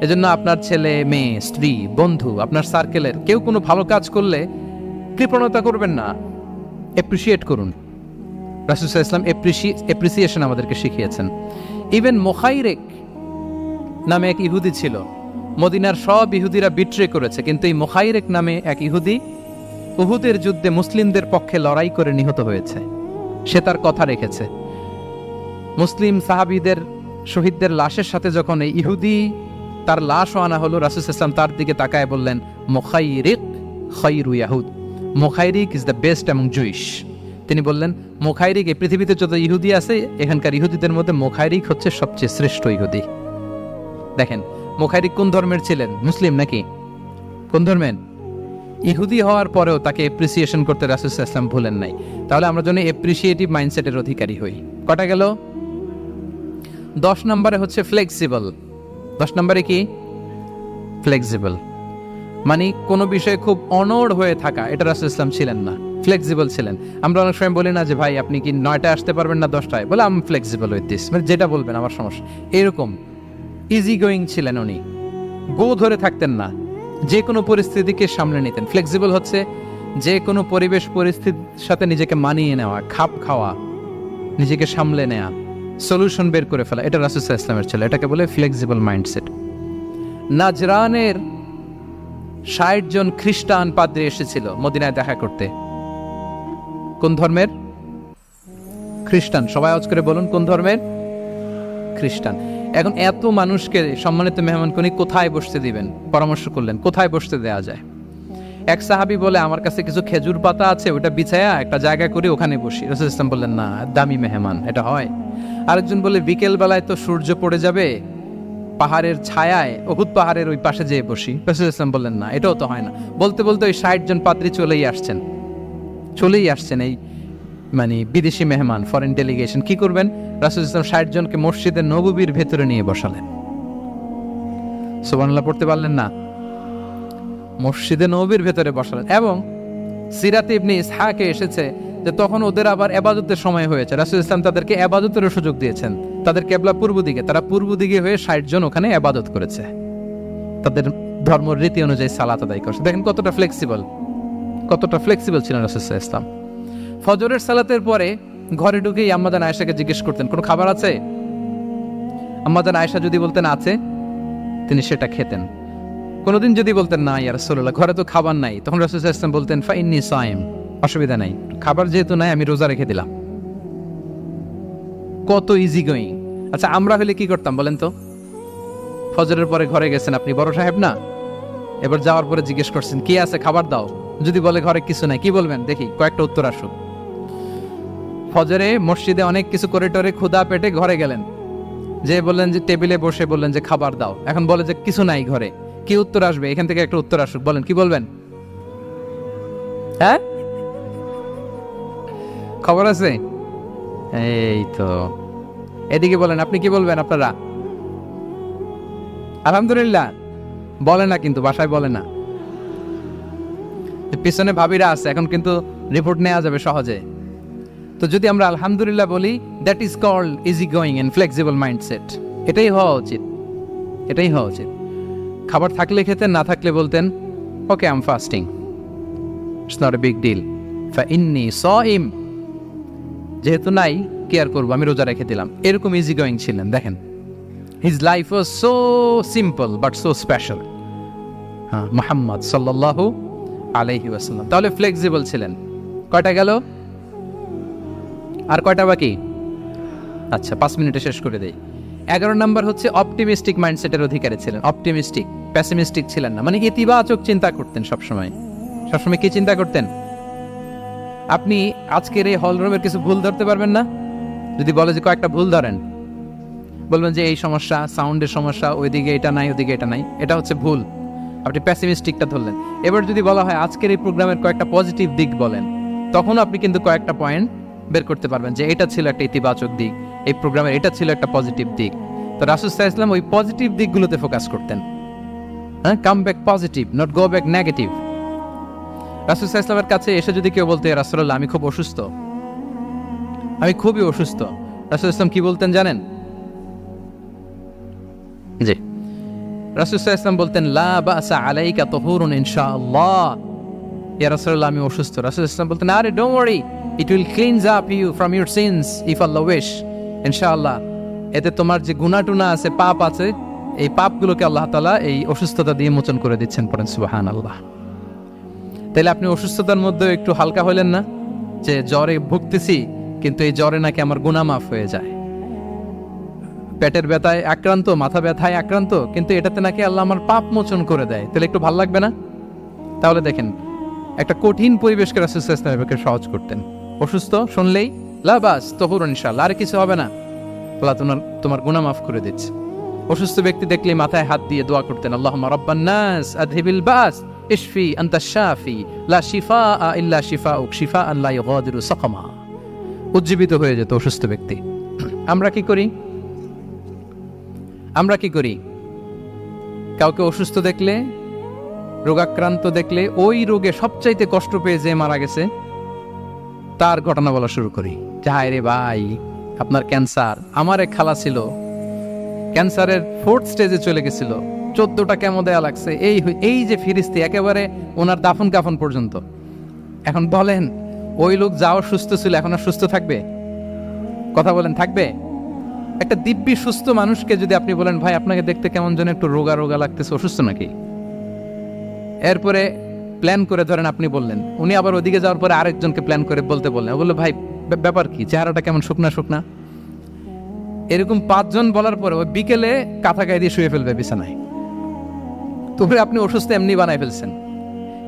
এজন্য আপনার ছেলে মেয়ে স্ত্রী বন্ধু আপনার সার্কেলের কেউ কোনো ভালো কাজ করলে কৃপণতা করবেন না, এপ্রিসিয়েট করুন। রাসূল সাল্লাল্লাহু আলাইহি ওয়াসাল্লাম এপ্রিসিয়েশন আমাদেরকে শিখিয়েছেন। ইভেন মুখাইরিক নামে এক ইহুদি ছিল, মদিনার সব ইহুদিরা বিট্রে করেছে, কিন্তু এই মুখাইরিক নামে এক ইহুদি উহুদের যুদ্ধে মুসলিমদের পক্ষে লড়াই করে নিহত হয়েছে। সে তার কথা রেখেছে। মুসলিম সাহাবীদের শহীদদের লাশের সাথে যখন এই ইহুদি তার লাশও আনা হলো, রাসূল সাল্লাল্লাহু আলাইহি ওয়াসাল্লাম তার দিকে তাকায় বললেন, মুখাইরিক খায়রু ইয়াহুদ, Mukhayriq is the best among Jewish. তিনি বললেন, মুখাইরিক, এই পৃথিবীতে যত ইহুদি আছে এখানকার ইহুদিদের মধ্যে মুখাইরিক হচ্ছে সবচেয়ে শ্রেষ্ঠ ইহুদি। দেখেন, মুখাইরিক কোন ধর্মের ছিলেন? মুসলিম নাকি? কোন ধর্মের? ইহুদি হওয়ার পরেও তাকে এপ্রিসিয়েশন করতে রাসূল সাল্লাল্লাহু আলাইহি ওয়াসাল্লাম ভুলেন নাই। তাহলে আমরা যেন এপ্রিসিয়েটিভ মাইন্ডসেটের অধিকারী হই। কটা গেল? 10 নম্বরে হচ্ছে ফ্লেক্সিবল। 10 নম্বরে কি? ফ্লেক্সিবল, মানে কোনো বিষয়ে খুব অনড় হয়ে থাকা, এটা রাসূল ইসলাম ছিলেন না, ফ্লেক্সিবল ছিলেন। আমরা অনেক সময় বলি না যে ভাই আপনি কি 9টায় আসতে পারবেন না 10টায়? বলে আমি ফ্লেক্সিবল উইথ দিস, মানে যেটা বলবেন আমার সমস্যা, এরকম ইজি গোয়িং ছিলেন উনি, গো ধরে থাকতেন না, যে কোনো পরিস্থিতিকে সামলে নিতেন। ফ্লেক্সিবল হচ্ছে যে কোনো পরিবেশ পরিস্থিতির সাথে নিজেকে মানিয়ে নেওয়া, খাপ খাওয়া, নিজেকে সামলে নেওয়া, সলিউশন বের করে ফেলা, এটা রাসূল সাল্লাল্লাহু আলাইহি ওয়াসাল্লামের ছিল, এটাকে বলে ফ্লেক্সিবল মাইন্ডসেট। নাজরানের 60 জন খ্রিস্টান পাদ্রী এসেছিল মদিনায় দেখা করতে। কোন ধর্মের? খ্রিস্টান। সবাই আওয়াজ করে বলুন, কোন ধর্মের? খ্রিস্টান। এখন এত মানুষকে সম্মানিত মেহমানকে উনি কোথায় বসতে দিবেন? পরামর্শ করলেন কোথায় বসতে দেওয়া যায়। এক সাহাবী বলে, আমার কাছে কিছু খেজুর পাতা আছে, ওটা বিছায়া একটা জায়গা করে ওখানে বসি। রাসূল ইসলাম বললেন, না, দামি মেহমান, এটা হয়। আরেকজন বলে, বিকেল বেলায় তো সূর্য পড়ে যাবে, পাহাড়ের ছায়ায় উহুদ পাহাড়ের ওই পাশে যেয়ে বসি। রাসূল ইসলাম বললেন, না, এটাও তো হয় না। বলতে বলতে ওই 60 জন পাদ্রী চলেই আসছেন এই মানে বিদেশি মেহমান, ফরেন ডেলিগেশন। কি করবেন? রাসূল ইসলাম 60 জনকে মসজিদে নববীর ভেতরে নিয়ে বসালেন। সুবহানাল্লাহ পড়তে পারলেন না? মসজিদে নববীর ভেতরে বসালেন। এবং সিরাতে ইবনে ইসহাকে এসেছে যে তখন ওদের আবার ইবাদতের সময় হয়েছে, রাসূল ইসলাম তাদেরকে ইবাদতের সুযোগ দিয়েছেন। তাদের কিবলা পূর্ব দিকে, তারা পূর্ব দিকে হয়ে 60 জন ওখানে ইবাদত করেছে, তাদের ধর্ম রীতি অনুযায়ী সালাত আদায় করছে। দেখেন কতটা ফ্লেক্সিবল ছিলেন রাসূল সাল্লাল্লাহু আলাইহি ওয়াসাল্লাম। ফজরের সালাতের পরে ঘরে ঢুকেই আম্মাজান আয়েশাকে জিজ্ঞেস করতেন, কোনো খাবার আছে? আম্মাজান আয়েশা যদি বলতেন আছে, তিনি সেটা খেতেন। কোনোদিন যদি বলতেন না ইয়া রাসূলুল্লাহ, ঘরে তো খাবার নাই, তখন রাসূল সাল্লাল্লাহু আলাইহি ওয়াসাল্লাম বলতেন, ফাইন্নী সাইম, অসুবিধা নাই, খাবার যেহেতু নাই আমি রোজা রেখে দিলাম। কত ইজি গোয়িং। আচ্ছা, আমরা হলে কি করতাম বলেন তো? ফজরের পরে ঘরে গেছেন আপনি, বড় সাহেব না, এবার যাওয়ার পরে জিজ্ঞেস করছেন কি আছে, খাবার দাও। যদি বলে ঘরে কিছু নাই, কি বলবেন দেখি? কয়েকটা উত্তর আসুক। ফজরে মসজিদে অনেক কিছু করে টরে ক্ষুধা পেটে ঘরে গেলেন, যে বললেন যে টেবিলে বসে বললেন যে খাবার দাও, এখন বলে যে কিছু নাই ঘরে, কি উত্তর আসবে? এখান থেকে একটা উত্তর আসুক, বলেন কি বলবেন? হ্যাঁ, খবর আছে? এই তো, এদিকে বলেন, আপনি কি বলবেন? আপনারা আলহামদুলিল্লাহ বলে না, কিন্তু বাসায় বলে না। পিছনে ভাবিরা আছে, এখন কিন্তু রিপোর্ট নেওয়া যাবে সহজে। তো যদি আমরা আলহামদুলিল্লাহ বলি, that is called easy going and flexible mindset. এটাই হওয়া উচিত। খাবার থাকলে খেতেন, না থাকলে বলতেন okay I am fasting, it's not a big deal, ফাইন্নী সাইম। যেহেতু নাই কেয়ার করবো, আমি রোজা রেখে দিলাম, এরকম ইজি গোয়িং ছিলেন। দেখেন, his life was so simple but so special. হ্যাঁ, মুহাম্মদ সাল্লাল্লাহু আলাইহি ওয়াসাল্লাম তাহলে ফ্লেক্সিবল ছিলেন। কয়টা গেল? আর কয়টা বাকি? আচ্ছা, 5 মিনিটে শেষ করে দেই। 11 নাম্বার হচ্ছে অপটিমিস্টিক মাইন্ডসেটের অধিকারী ছিলেন। অপটিমিস্টিক, প্যাসিমিস্টিক ছিলেন না, মানে ইতিবাচক চিন্তা করতেন সবসময়। সবসময় কি চিন্তা করতেন? আপনি আজকের এই হলরুমের কিছু ভুল ধরতে পারবেন না? যদি বলে যে কয়েকটা ভুল ধরেন, বলবেন যে এই সমস্যা, সাউন্ডের সমস্যা, ওইদিকে এটা নাই, ওইদিকে এটা নাই, এটা হচ্ছে ভুল। আপনি প্যাসিমিস্টিকটা ধরলেন। এবার যদি বলা হয় আজকের এই প্রোগ্রামের কয়েকটা পজিটিভ দিক বলেন, তখন আপনি কিন্তু কয়েকটা পয়েন্ট বের করতে পারবেন যে এটা ছিল একটা ইতিবাচক দিক, এই প্রোগ্রামের এটা ছিল একটা পজিটিভ দিক। তো রাসূল সাল্লাল্লাহু আলাইহি ওয়াসাল্লাম ওই পজিটিভ দিকগুলোতে ফোকাস করতেন। হ্যাঁ, come back positive, not go back negative. রাসূল সাল্লাল্লাহু আলাইহি ওয়াসাল্লামের কাছে এসে যদি কেউ বলতে, রাসূলুল্লাহ আমি খুব অসুস্থ, আমি খুবই অসুস্থ, রাসূল সাল্লাল্লাহু আলাইহি ওয়াসাল্লাম কি বলতেন জানেন? জি, রাসূল সাল্লাল্লাহু আলাইহি ওয়াসাল্লাম বলতেন লা বাসা আলাইকা তুহুরুন ইনশাআল্লাহ। ইয়া রাসূলুল্লাহ আমি অসুস্থ। রাসূল সাল্লাল্লাহু আলাইহি ওয়াসাল্লাম বলতেন আরে don't worry, it will cleanse up you from your sins if আল্লাহ উইশ। ইনশাআল্লাহ এতে তোমার যে গুনাহ টুনা আছে, পাপ আছে, এই পাপগুলোকে আল্লাহ তাআলা এই অসুস্থতা দিয়ে মোচন করে দিচ্ছেন। পড়েন সুবহানাল্লাহ। তাহলে আপনি অসুস্থতার মধ্যে একটু হালকা হলেন না, যে জ্বরে ভুগতেছি কিন্তু এই জ্বরে নাকি আমার গুনাহ মাফ হয়ে যায়। পেটের ব্যথায় আক্রান্ত, মাথা ব্যথায় আক্রান্ত, কিন্তু এটাতে নাকি আল্লাহ আমার পাপ মোচন করে দেয়, তাহলে একটু ভালো লাগবে না? তাহলে দেখেন, একটা কঠিন পরিবেশকে রাসূল সাল্লাল্লাহু আলাইহি ওয়াসাল্লাম সহজ করতেন। অসুস্থ শুনলেই লা বাস তুহুরুন ইনশাআল্লাহ, আর কিছু হবে না, আল্লাহ তোমার গুনাহ মাফ করে দিচ্ছে। অসুস্থ ব্যক্তি দেখলে মাথায় হাত দিয়ে দোয়া করতেন, আল্লাহুম্মা রাব্বান নাস আযহিবিল বাস ইশফি আনতাশ শাফি লা শিফাআ ইল্লা শিফাউক শিফাআন লা ইউগাদিরু সাকামা। উজ্জীবিত হয়ে যেত অসুস্থ ব্যক্তি। আমরা কি করি? আমরা কি করি? কাউকে অসুস্থ দেখলে, রোগাক্রান্ত দেখলে, ওই রোগে সবচাইতে কষ্ট পেয়ে যে মারা গেছে তার ঘটনা বলা শুরু করি। হায় রে ভাই, আপনার ক্যান্সার, আমার এক খালা ছিল ক্যান্সারের 4th স্টেজে চলে গেছিল, 14টা কেমো দেয়া লাগছে, এই যে ফিরিস্তি একেবারে ওনার দাফন কাফন পর্যন্ত। এখন বলেন, ওই লোক যাও সুস্থ ছিল, এখন আর সুস্থ থাকবে? কথা বলেন, থাকবে? একটা দিব্যি সুস্থ মানুষকে যদি আপনি বলেন ভাই আপনাকে দেখতে কেমন যেন একটু রোগা রোগা লাগতেছে, অসুস্থ নাকি? এরপরে প্ল্যান করে ধরেন আপনি বললেন, উনি আবার ওদিকে যাওয়ার পরে আরেকজনকে প্ল্যান করে বলতে বললেন, বললো ভাই ব্যাপার কি, চেহারাটা কেমন শুকনা শুকনা। এরকম 5 জন বলার পরে ওই বিকেলে কাঁথা গায়ে দিয়ে শুয়ে ফেলবে বিছানায়। তবে আপনি অসুস্থ এমনি বানাই ফেলছেন।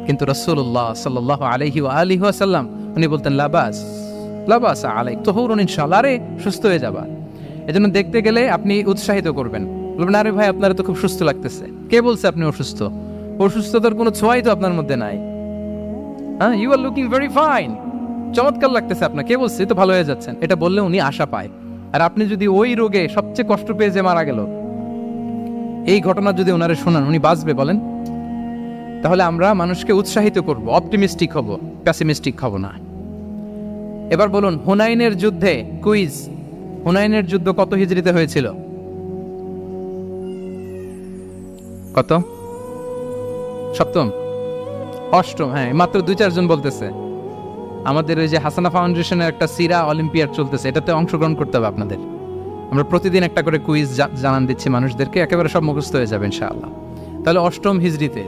কিন্তু রাসূলুল্লাহ সাল্লাল্লাহু আলাইহি ওয়া আলিহি ওয়াসাল্লাম উনি বলতেন লা বাস আলাইক তুহুরুন ইনশাআল্লাহ, আরে সুস্থ হয়ে যাবা। এজন্য দেখতে গেলে আপনি উৎসাহিত করবেন, বলবেন আরে ভাই আপনার তো খুব সুস্থ লাগতেছে। কে বলছে আপনি অসুস্থ? অসুস্থতার কোনো ছোঁয়াই তো আপনার মধ্যে নাই। হ্যাঁ, you are looking very fine, চমৎকার লাগতেছে আপনার, কে বলছে? তো ভালো হয়ে যাচ্ছেন। এটা বললে উনি আশা পায়। আর আপনি যদি ওই রোগে সবচেয়ে কষ্ট পেয়ে যে মারা গেল, এই ঘটনা যদি ওনারে শোনান, উনি বাঁচবে বলেন? তাহলে আমরা মানুষকে উৎসাহিত করব, অপটিমিস্টিক হব, প্যাসিমিস্টিক হব না। এবার বলুন, হুনাইনের যুদ্ধে, কুইজ, হুনাইনের যুদ্ধ কত হিজরিতে হয়েছিল? কত? 7ম, 8ম? হ্যাঁ, মাত্র 2-4 জন বলতেছে। আমাদের ওই যে হাসানা ফাউন্ডেশনের একটা সিরা অলিম্পিয়াড চলতেছে, এটাতে অংশগ্রহণ করতে হবে আপনাদের। আমরা প্রতিদিন একটা করে কুইজ জানান দিচ্ছি মানুষদেরকে, একেবারে সব মুখস্থ হয়ে যাবে ইনশাআল্লাহ। তাহলে 8ম হিজরিতে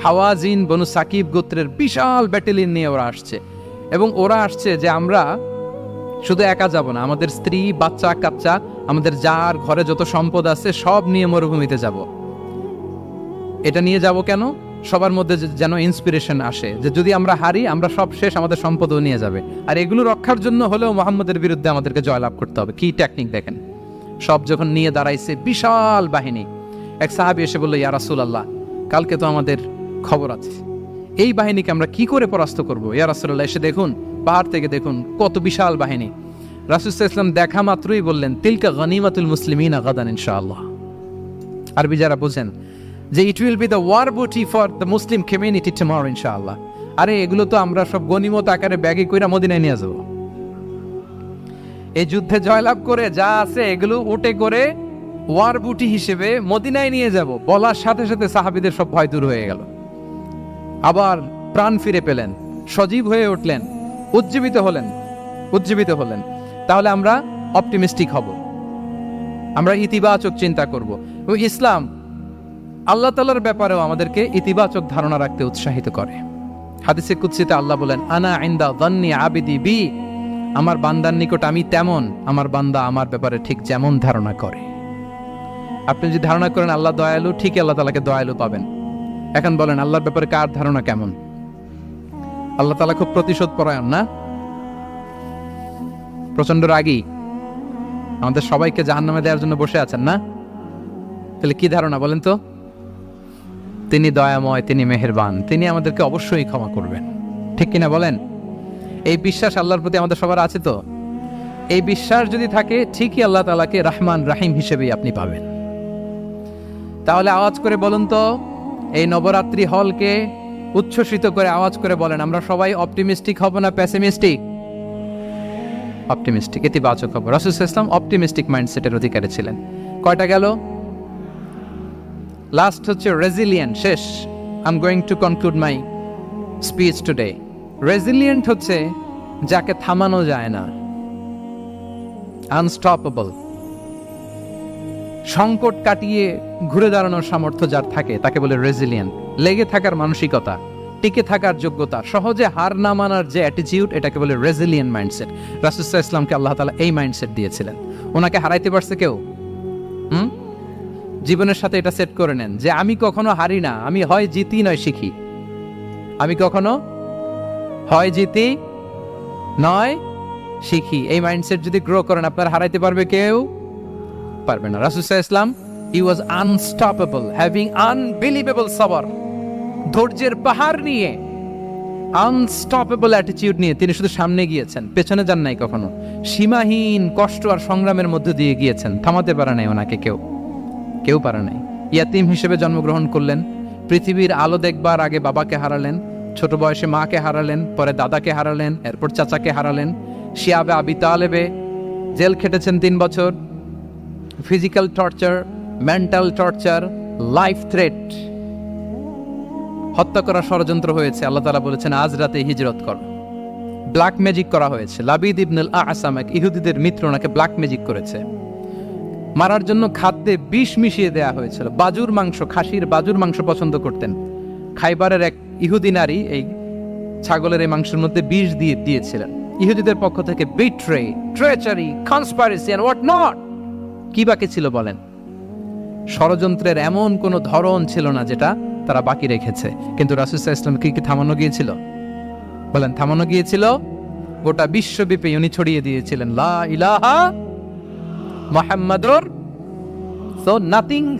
হাওয়াজিন বনু সাকিব গোত্রের বিশাল ব্যাটালিয়ন নিয়ে ওরা আসছে, এবং ওরা আসছে যে আমরা শুধু একা যাব না, আমাদের স্ত্রী বাচ্চা কাচ্চা, আমাদের যার ঘরে যত সম্পদ আছে সব নিয়ে মরুভূমিতে যাব। এটা নিয়ে যাব কেন? সবার মধ্যে যেন ইন্সপিরেশন আসে যে যদি আমরা হারি, আমরা সব শেষ, আমাদের সম্পদও নিয়ে যাবে। আর এগুলো রক্ষার জন্য হলেও মুহাম্মদের বিরুদ্ধে আমাদেরকে জয়লাভ করতে হবে। কি টেকনিক দেখেন! সব যখন নিয়ে দাঁড়াইছে বিশাল বাহিনী, এক সাহাবী এসে বলল, ইয়া রাসূলুল্লাহ, কালকে তো আমাদের খবর আছে, এই বাহিনীকে আমরা কি করে পরাস্ত করব? ইয়া রাসূলুল্লাহ, এসে দেখুন, পাহাড় থেকে দেখুন কত বিশাল বাহিনী। রাসূল সাল্লাল্লাহু আলাইহি ওয়াসাল্লাম দেখা মাত্রই বললেন, তিলকা গনিমাতুল মুসলিমিনা গাদান ইনশাআল্লাহ। আরবি যারা বুঝেন, যে it will be the war booty for the Muslim community tomorrow ইনশাআল্লাহ। আরে এগুলো তো আমরা সব গনিমত আকারে ব্যাগে কইরা মদিনায় নিয়ে যাব। এই যুদ্ধে জয়লাভ করে যা আছে এগুলো উটে করে ওয়ার বুটি হিসেবে মদিনায় নিয়ে যাব। বলার সাথে সাথে সাহাবীদের সব ভয় দূর হয়ে গেল, আবার প্রাণ ফিরে পেলেন, সজীব হয়ে উঠলেন, উজ্জীবিত হলেন। তাহলে আমরা অপটিমিস্টিক হব, আমরা ইতিবাচক চিন্তা করব। এবং ইসলাম আল্লাহ তাআলার ব্যাপারেও আমাদেরকে ইতিবাচক ধারণা রাখতে উৎসাহিত করে। হাদিসে কুদসিতে আল্লাহ বলেন, আনা ইনদা যান্নি আবিদি বি, আমার বান্দার নিকট আমি তেমন, আমার বান্দা আমার ব্যাপারে ঠিক যেমন ধারণা করে। আপনি যদি ধারণা করেন আল্লাহ দয়ালু, ঠিক আল্লাহ তাআলাকে দয়ালু পাবেন। এখন বলেন আল্লাহর ব্যাপারে কার ধারণা কেমন? আল্লাহ তাআলা খুব প্রতিশোধ পরায়ণ না? প্রচন্ড রাগী, আমাদের সবাইকে জাহান্নামে দেওয়ার জন্য বসে আছেন না? তাহলে কি ধারণা বলেন তো? তিনি দয়াময়, তিনি মেহেরবান, তিনি আমাদেরকে অবশ্যই ক্ষমা করবেন, ঠিক কিনা বলেন? এই বিশ্বাস আল্লাহর প্রতি আমাদের সবার আছে তো? এই বিশ্বাস যদি থাকে, ঠিকই আল্লাহ তাআলাকে রহমান রাহিম হিসেবেই আপনি পাবেন। তাহলে আওয়াজ করে বলুন তো, এই নবরাত্রি হলকে উচ্ছ্বসিত করে আওয়াজ করে বলেন, আমরা সবাই অপটিমিস্টিক হব না পেসিমিস্টিক? অপটিমিস্টিক, ইতিবাচক হব। রাসূল সাল্লাল্লাহু আলাইহি ওয়াসাল্লাম অপটিমিস্টিক মাইন্ডসেটের অধিকারী ছিলেন। কয়টা গেল? লাস্ট হচ্ছে রেজিলিয়েন্ট। শেষ। I am going to conclude my speech today. Resilient হচ্ছে যাকে থামানো যায় না, আনস্টপেবল। সংকট কাটিয়ে ঘুরে দাঁড়ানোর সামর্থ্য যার থাকে তাকে বলে রেজিলিয়েন্ট। লেগে থাকার মানসিকতা, টিকে থাকার যোগ্যতা, সহজে হার না মানার যে অ্যাটিটিউড, এটাকে বলে রেজিলিয়েন্ট মাইন্ডসেট। রাসূল সাল্লাল্লাহু আলাইহি ওয়াসাল্লামকে আল্লাহ তাআলা এই মাইন্ডসেট দিয়েছিলেন। ওনাকে হারাইতে পারছে কেউ? জীবনের সাথে এটা সেট করে নেন যে আমি কখনো হারি না, আমি হয় জিতি নয় শিখি। আমি কখনো হয় জিতি নয় শিখি। এই মাইন্ডসেট যদি গ্রো করেন, আপনার হারাইতে পারবে কেউ? পারবে না। রাসূল সাল্লাল্লাহু আলাইহি ওয়াসাল্লাম, হি ওয়াজ আনস্টপেবল, হ্যাভিং আনবিলিভেবল সাবর। ধৈর্যের পাহাড় নিয়ে, আনস্টপেবল অ্যাটিটিউড নিয়ে তিনি শুধু সামনে গিয়েছেন, পেছনে যান নাই কখনো। সীমাহীন কষ্ট আর সংগ্রামের মধ্য দিয়ে গিয়েছেন, থামাতে পারে নাই ওনাকে কেউ পারে নাই। ইয়াতিম হিসেবে জন্মগ্রহণ করলেন, পৃথিবীর আলো দেখবার আগে বাবাকে হারালেন, ছোট বয়সে মাকে হারালেন, পরে দাদাকে হারালেন, এরপর চাচাকে হারালেন। শিয়াবে আবি তালেবে জেল খেটেছেন 3 বছর। Physical torture, mental torture, life threat, হত্যা করার ষড়যন্ত্র হয়েছে। আল্লাহ তাআলা বলেছেন আজ রাতে হিজরত কর। ব্ল্যাক ম্যাজিক করা হয়েছে। লাবিদ ইবনুল আ'সাম, এক ইহুদিদের মিত্র, ওনাকে ব্ল্যাক ম্যাজিক করেছে। মারার জন্য খাদ্যে বিষ মিশিয়ে দেয়া হয়েছিল। বাজুর মাংস, খাসির বাজুর মাংস পছন্দ করতেন। খাইবারের এক ইহুদি নারী এই ছাগলের এই মাংসের মধ্যে বিষ দিয়েছিলেন। ইহুদিদের পক্ষ থেকে betray, treachery, conspiracy and what not, কি বাকি ছিল বলেন? ষড়যন্ত্রের এমন কোন ধরন ছিল না যেটা তারা বাকি রেখেছে। কিন্তু রাসূল সাল্লাল্লাহু আলাইহি ওয়াসাল্লাম কি থামানো গিয়েছিল? বলেন, থামানো গিয়েছিল? গোটা বিশ্বব্যাপী উনি ছড়িয়ে দিয়েছিলেন লা ইলাহা মুহাম্মাদুর। So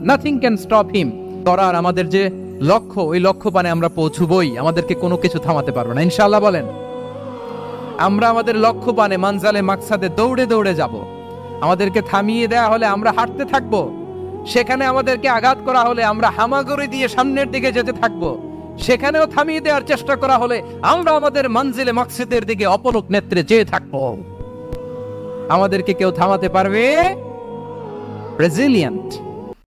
nothing can stop him. করার আমাদের যে লক্ষ্য, ওই লক্ষ্য পানে আমরা পৌঁছবই, আমাদেরকে কোনো কিছু থামাতে পারবে না ইনশাআল্লাহ। বলেন, আমরা আমাদের লক্ষ্য পানে মানজালে মাকসাদে দৌড়ে দৌড়ে যাব। আমাদেরকে থামিয়ে দেয়া হলে আমরা হাঁটতে থাকবো, সেখানে আমাদেরকে আঘাত করা হলে আমরা হামাগুড়ি দিয়ে সামনের দিকে যেতে থাকবো, সেখানেও থামিয়ে দেওয়ার চেষ্টা করা হলে আমরা আমাদের মানজিলে মাকসাদের দিকে অপলক নেত্রে যেতে থাকবো। আমাদেরকে কেউ থামাতে পারবে? রেজিলিয়েন্ট।